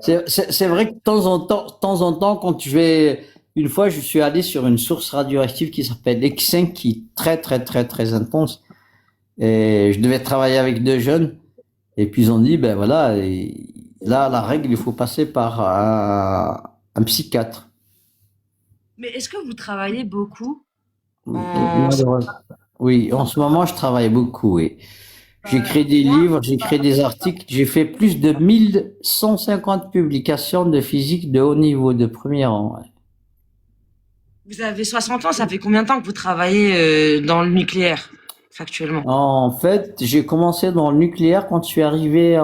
C'est vrai que de temps en temps, quand une fois, je suis allé sur une source radioactive qui s'appelle X5, qui est très, très, très, très intense. Et je devais travailler avec 2 jeunes. Et puis ils ont dit, ben voilà, et là, la règle, il faut passer par un psychiatre. Mais est-ce que vous travaillez beaucoup Oui, en ce moment, je travaille beaucoup, oui. J'écris des livres, j'écris des articles. J'ai fait plus de 1150 publications de physique de haut niveau, de premier rang. Ouais. Vous avez 60 ans, ça fait combien de temps que vous travaillez dans le nucléaire, factuellement? En fait, j'ai commencé dans le nucléaire quand je suis arrivé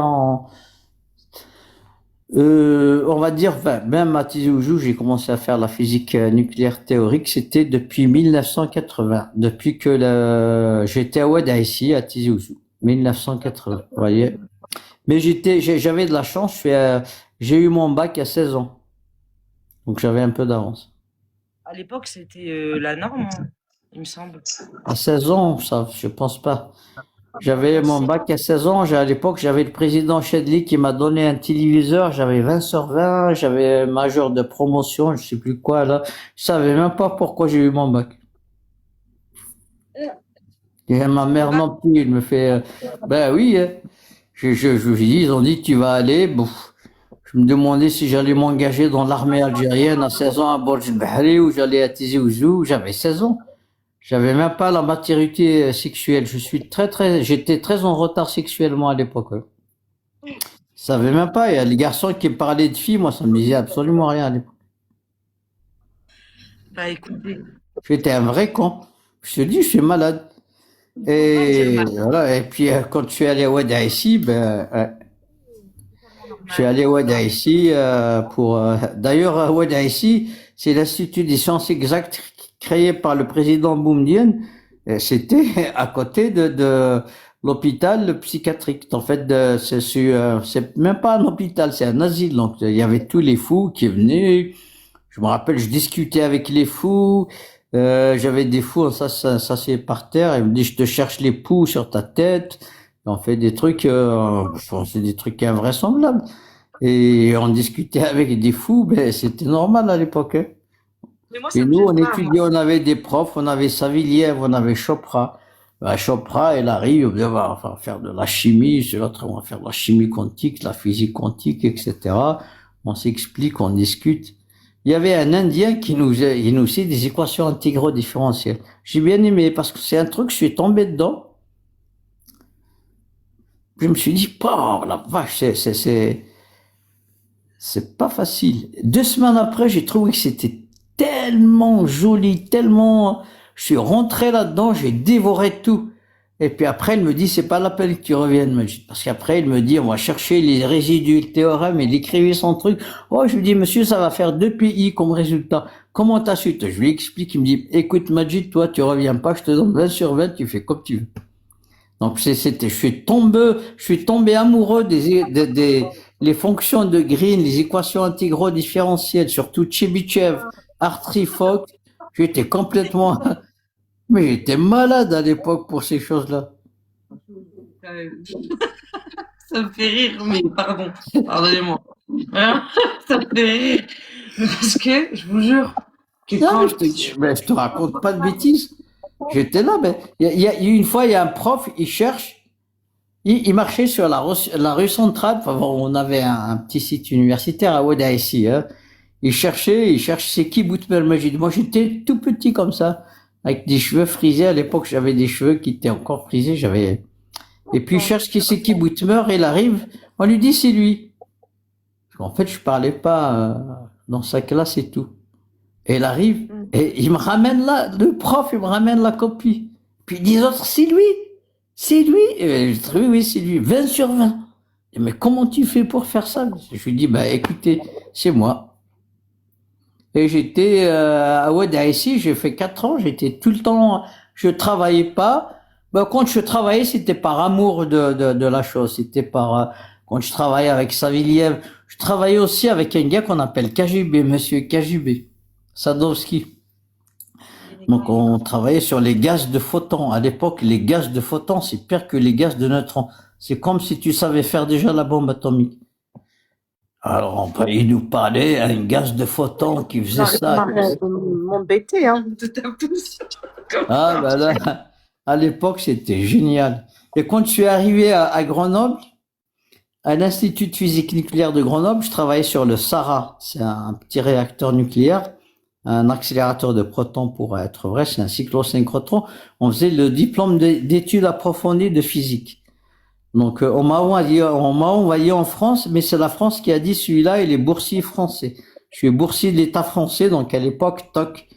on va dire, même à Tizi Ouzou, j'ai commencé à faire la physique nucléaire théorique. C'était depuis 1980, depuis que j'étais à Oued ici, à Tizi Ouzou. 1980, vous voyez. Mais j'avais de la chance, j'ai eu mon bac à 16 ans. Donc j'avais un peu d'avance. À l'époque, c'était la norme, hein, il me semble. À 16 ans, ça, je pense pas. J'avais mon bac à 16 ans. À l'époque, j'avais le président Chedli qui m'a donné un téléviseur. J'avais 20 sur 20. J'avais un major de promotion, je sais plus quoi, là. Je savais même pas pourquoi j'ai eu mon bac. Et ma mère non plus, elle me fait, ben oui, hein. Je lui dis, ils ont dit, tu vas aller. Bon, je me demandais si j'allais m'engager dans l'armée algérienne à 16 ans à Borj el Bahri ou j'allais à Tizi Ouzou. J'avais 16 ans. J'avais même pas la maturité sexuelle. J'étais très en retard sexuellement à l'époque. Ouais. Je savais même pas. Il y a les garçons qui me parlaient de filles, moi, ça me disait absolument rien à l'époque. Bah écoutez, J'étais un vrai con. Je te dis, je suis malade. pas dire Et mal. voilà. Et puis, quand je suis allé à Ouada ici, je suis allé à Ouada ici, d'ailleurs, à Ouada ici, c'est l'Institut des sciences exactes créé par le président Boumediene. Et c'était à côté de l'hôpital psychiatrique. En fait, c'est même pas un hôpital, c'est un asile. Donc, il y avait tous les fous qui venaient. Je me rappelle, je discutais avec les fous. J'avais des fous, ça c'est par terre. Ils me dit, je te cherche les poux sur ta tête. On fait des trucs, c'est des trucs invraisemblables. Et on discutait avec des fous, ben c'était normal à l'époque. Hein. Mais moi, Et ça me nous, gêne on pas, moi. étudiait, on avait des profs, on avait Saviliev, on avait Chopra. Ben, Chopra, elle arrive, on va faire de la chimie, c'est l'autre, on va faire de la chimie quantique, de la physique quantique, etc. On s'explique, on discute. Il y avait un Indien il nous faisait des équations intégro-différentielles. J'ai bien aimé parce que c'est un truc, je suis tombé dedans. Je me suis dit, oh la vache, c'est pas facile. 2 semaines après, j'ai trouvé que c'était tellement joli, tellement, je suis rentré là-dedans, j'ai dévoré tout. Et puis après, il me dit, c'est pas la peine que tu reviennes, Majid. Parce qu'après, il me dit, on va chercher les résidus, le théorème, il écrivait son truc. Oh, je lui dis, monsieur, ça va faire 2 PI comme résultat. Comment t'as su? Je lui explique, il me dit, écoute, Majid, toi, tu reviens pas, je te donne 20 sur 20, tu fais comme tu veux. Donc je suis tombé amoureux les fonctions de Green, les équations intégro-différentielles, surtout Chebyshev, Artree-Fock. J'étais complètement, mais j'étais malade à l'époque pour ces choses-là. Ça me fait rire, mais pardon. Pardonnez-moi. Hein. Ça me fait rire. Parce que, je vous jure, que Non, quand mais je te raconte pas de bêtises. J'étais là, mais une fois, il y a un prof, il cherche, il marchait sur la rue centrale. Enfin, bon, on avait un petit site universitaire à Ouada ici. Hein. Il cherche, c'est qui Boutmel Majid. Moi, j'étais tout petit comme ça, avec des cheveux frisés. À l'époque, j'avais des cheveux qui étaient encore frisés. Et puis, il cherche qui c'est qui Boutmer. Il arrive, on lui dit c'est lui. En fait, je parlais pas dans sa classe et tout. Et il arrive, et il me ramène là, le prof, il me ramène la copie. Puis il dit aux autres, c'est lui. C'est lui. Et je dis, oui, oui, c'est lui. 20 sur 20. Et mais comment tu fais pour faire ça? Je lui dis, bah écoutez, c'est moi. Et j'étais à Ouada ici, j'ai fait 4 ans, j'étais tout le temps, je travaillais pas. Bah, quand je travaillais, c'était par amour de la chose. C'était quand je travaillais avec Saviliev, je travaillais aussi avec un gars qu'on appelle KGB, monsieur KGB, Sadowski. Donc, on travaillait sur les gaz de photons. À l'époque, les gaz de photons, c'est pire que les gaz de neutrons. C'est comme si tu savais faire déjà la bombe atomique. Alors, il nous parlait un gaz de photons qui faisait ça. M'embêter, hein. te tape tous. Ah, ben là, à l'époque, c'était génial. Et quand je suis arrivé à Grenoble, à l'Institut de physique nucléaire de Grenoble, je travaillais sur le SARA. C'est un petit réacteur nucléaire, un accélérateur de protons pour être vrai, c'est un cyclosynchrotron. On faisait le diplôme d'études approfondies de physique. Donc, on m'a envoyé en France, mais c'est la France qui a dit celui-là, il est boursier français. Je suis boursier de l'État français, donc à l'époque, toc,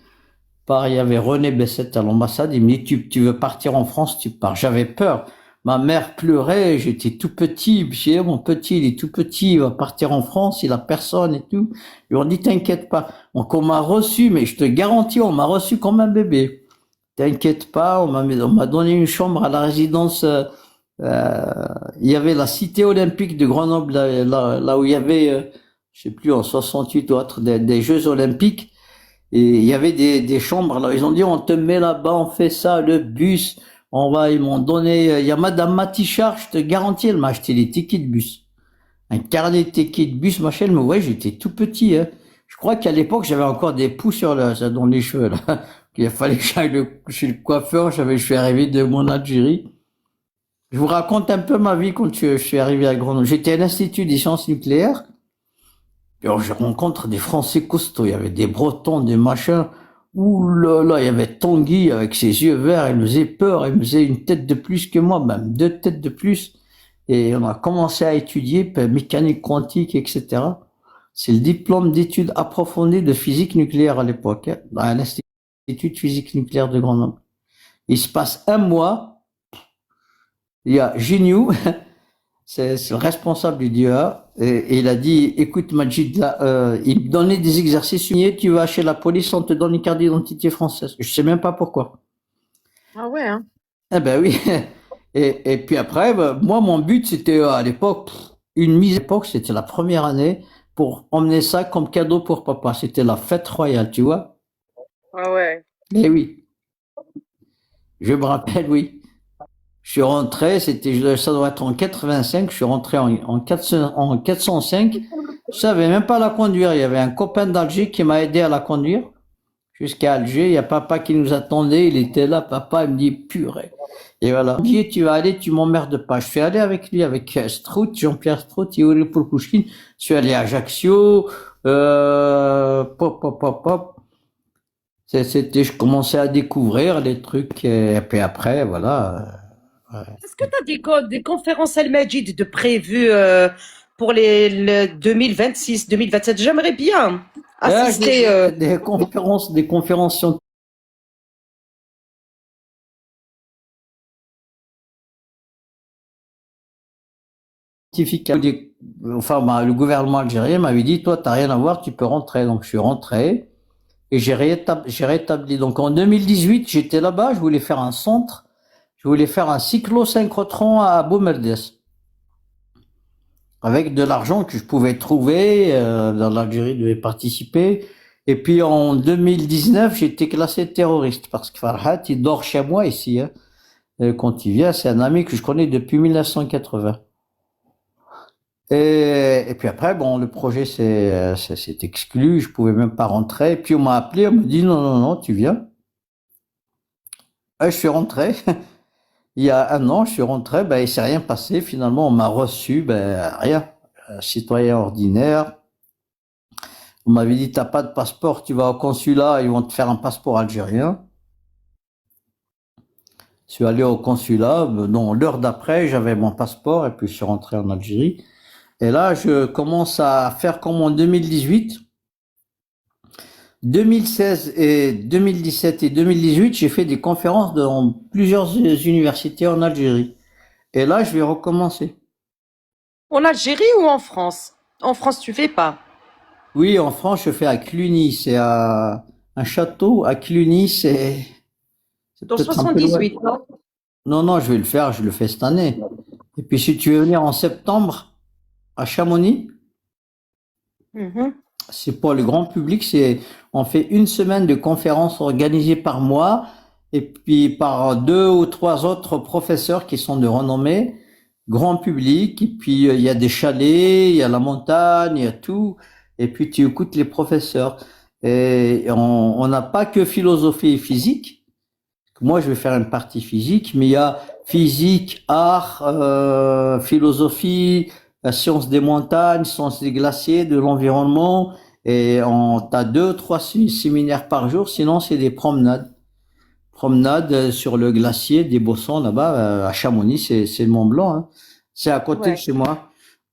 il y avait René Bessette à l'ambassade, il me dit, tu veux partir en France, tu pars. J'avais peur. Ma mère pleurait, j'étais tout petit. J'ai dit, mon petit, il est tout petit, il va partir en France, il a personne et tout. Ils ont dit, t'inquiète pas. Donc, on m'a reçu, mais je te garantis, on m'a reçu comme un bébé. T'inquiète pas, on m'a donné une chambre à la résidence, il y avait la cité olympique de Grenoble, là où il y avait, je sais plus, en 68 ou autre, des Jeux olympiques. Et il y avait des chambres, là. Ils ont dit, on te met là-bas, on fait ça, le bus, Ils m'ont donné, il y a Madame Matichard, je te garantis, elle m'a acheté des tickets de bus. Un carnet de tickets de bus, machin, mais ouais, j'étais tout petit, hein. Je crois qu'à l'époque, j'avais encore des poux dans les cheveux, là. Il fallait que j'aille chez le coiffeur, je suis arrivé de mon Algérie. Je vous raconte un peu ma vie quand je suis arrivé à Grenoble. J'étais à l'Institut des sciences nucléaires. Et alors, je rencontre des Français costauds. Il y avait des Bretons, des machins. Ouh là là, il y avait Tanguy avec ses yeux verts. Il me faisait peur. Il me faisait une tête de plus que moi, même 2 têtes de plus. Et on a commencé à étudier mécanique quantique, etc. C'est le diplôme d'études approfondies de physique nucléaire à l'époque, hein, à l'Institut de physique nucléaire de Grenoble. Il se passe un mois. Il y a Gignou, c'est le responsable du DEA, et il a dit, écoute Majid, là, il me donnait des exercices, tu vas chez la police, on te donne une carte d'identité française. Je sais même pas pourquoi. Ah ouais, hein. Eh ben oui. Et puis après, moi, mon but, c'était à l'époque, une mise à l'époque, c'était la première année, pour emmener ça comme cadeau pour papa. C'était la fête royale, tu vois. Ah ouais. Eh oui, je me rappelle, oui. Je suis rentré, ça doit être en 85, je suis rentré en 405. Je savais même pas la conduire. Il y avait un copain d'Alger qui m'a aidé à la conduire jusqu'à Alger. Il y a papa qui nous attendait. Il était là, papa. Il me dit, purée. Et voilà. Qui tu vas aller, tu m'emmerdes pas. Je suis allé avec lui, avec Strout, Jean-Pierre Strout, Yuri Pourkouchkine. Je suis allé à Ajaccio, pop, pop, pop, pop. Je commençais à découvrir les trucs, et puis après, voilà. Est-ce que tu as des conférences Al-Majid de prévues pour le 2026, 2027? J'aimerais bien assister. Des conférences scientifiques. Enfin, le gouvernement algérien m'avait dit, toi, t'as rien à voir, tu peux rentrer. Donc, je suis rentré et j'ai rétabli. Donc, en 2018, j'étais là-bas, je voulais faire un centre, je voulais faire un cyclosynchrotron à Boumerdès. Avec de l'argent que je pouvais trouver, dans l'Algérie devait participer. Et puis en 2019, j'ai été classé terroriste parce que Farhat, il dort chez moi ici, hein. Quand il vient, c'est un ami que je connais depuis 1980. Et puis après, bon, le projet s'est exclu, je pouvais même pas rentrer. Et puis on m'a appelé, on me dit non, non, non, tu viens. Et je suis rentré. Il y a un an, je suis rentré, ben, il s'est rien passé. Finalement, on m'a reçu, ben, rien. Citoyen ordinaire. On m'avait dit, t'as pas de passeport, tu vas au consulat, ils vont te faire un passeport algérien. Je suis allé au consulat, non, l'heure d'après, j'avais mon passeport, et puis je suis rentré en Algérie. Et là, je commence à faire comme en 2018. 2016 et 2017 et 2018, j'ai fait des conférences dans plusieurs universités en Algérie. Et là, je vais recommencer. En Algérie ou en France? En France, tu fais pas. Oui, en France, je fais à Cluny. C'est un château à Cluny. C'est Dans peut-être un peu loin. 78, non? Non, non, je vais le faire. Je le fais cette année. Et puis, si tu veux venir en septembre à Chamonix, Mhm. c'est pour le grand public. On fait une semaine de conférences organisées par moi et puis par 2 ou 3 autres professeurs qui sont de renommée, grand public. Et puis il y a des chalets, il y a la montagne, il y a tout. Et puis tu écoutes les professeurs. Et on n'a pas que philosophie et physique. Moi, je vais faire une partie physique, mais il y a physique, art, philosophie, la science des montagnes, science des glaciers, de l'environnement. Et t'as 2, 3 séminaires par jour. Sinon, c'est des promenades. Promenades sur le glacier des Bossons, là-bas, à Chamonix, c'est le Mont Blanc, hein. C'est à côté de Ouais. chez moi.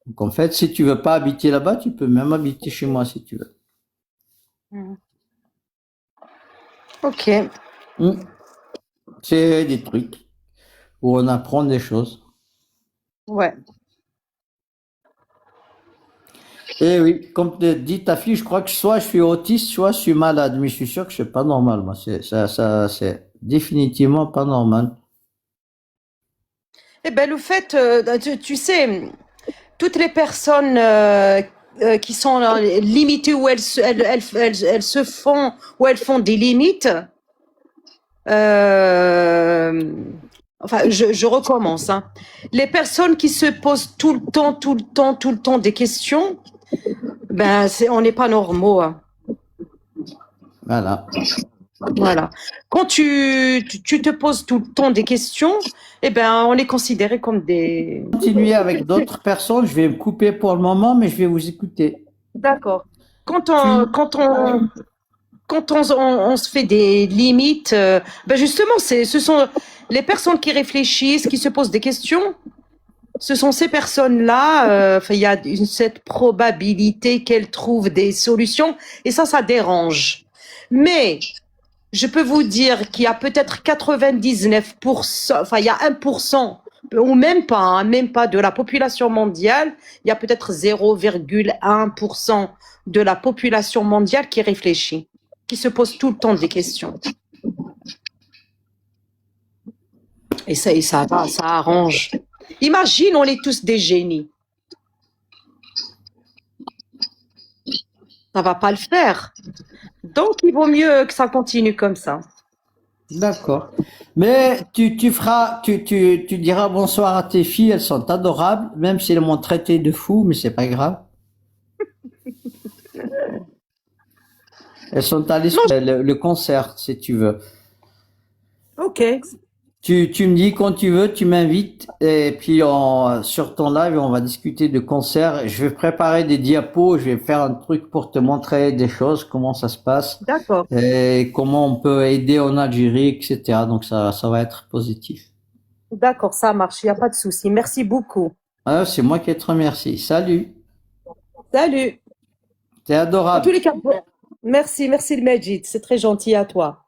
Donc, en fait, si tu veux pas habiter là-bas, tu peux même habiter chez moi si tu veux. Mhm. Ok. C'est des trucs où on apprend des choses. Ouais. Et oui, comme te dit ta fille, je crois que soit je suis autiste, soit je suis malade, mais je suis sûr que c'est pas normal, moi. C'est définitivement pas normal. Eh ben, le fait, tu sais, toutes les personnes qui sont limitées ou elles se font ou elles font des limites, euh, enfin, je recommence, hein. Les personnes qui se posent tout le temps, tout le temps, tout le temps des questions, ben, on n'est pas normaux, hein. Voilà. Voilà. Quand tu te poses tout le temps des questions, eh ben, on est considéré comme des... Continuez avec d'autres personnes. Je vais me couper pour le moment, mais je vais vous écouter. D'accord. Quand Tu, on se fait des limites, ben justement, ce sont les personnes qui réfléchissent, qui se posent des questions. Ce sont ces personnes-là, enfin, il y a cette probabilité qu'elles trouvent des solutions, et ça dérange. Mais je peux vous dire qu'il y a peut-être 99%, enfin, il y a 1%, ou même pas de la population mondiale, il y a peut-être 0,1% de la population mondiale qui réfléchit, qui se pose tout le temps des questions. Et ça va, ça arrange. Imagine, on est tous des génies. Ça va pas le faire. Donc, il vaut mieux que ça continue comme ça. d'accord. Mais tu diras bonsoir à tes filles. Elles sont adorables, même si elles m'ont traité de fou, mais c'est pas grave. Elles sont allées sur Non, le concert, si tu veux. ok, Tu me dis quand tu veux, tu m'invites et puis sur ton live, on va discuter de concert. Je vais préparer des diapos, je vais faire un truc pour te montrer des choses, comment ça se passe d'accord. et comment on peut aider en Algérie, etc. Donc ça va être positif. D'accord, ça marche, il n'y a pas de souci. Merci beaucoup. Ah, c'est moi qui te remercie. Salut, Salut. t'es En tous adorable. les cas, merci le Majid, c'est très gentil à toi.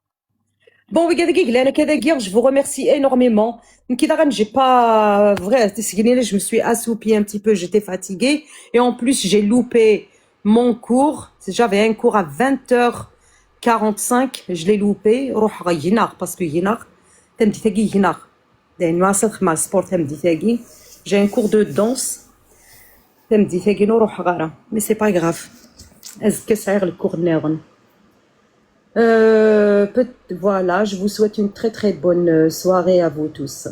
Bon, je vous remercie énormément. J'ai pas, vrai, je me suis assoupie un petit peu, j'étais fatiguée. Et en plus, j'ai loupé mon cours. J'avais un cours à 20h45, je l'ai loupé. Parce que j'ai un cours de danse. Mais c'est pas grave. Est-ce que ça le cours de voilà, je vous souhaite une très très bonne soirée à vous tous.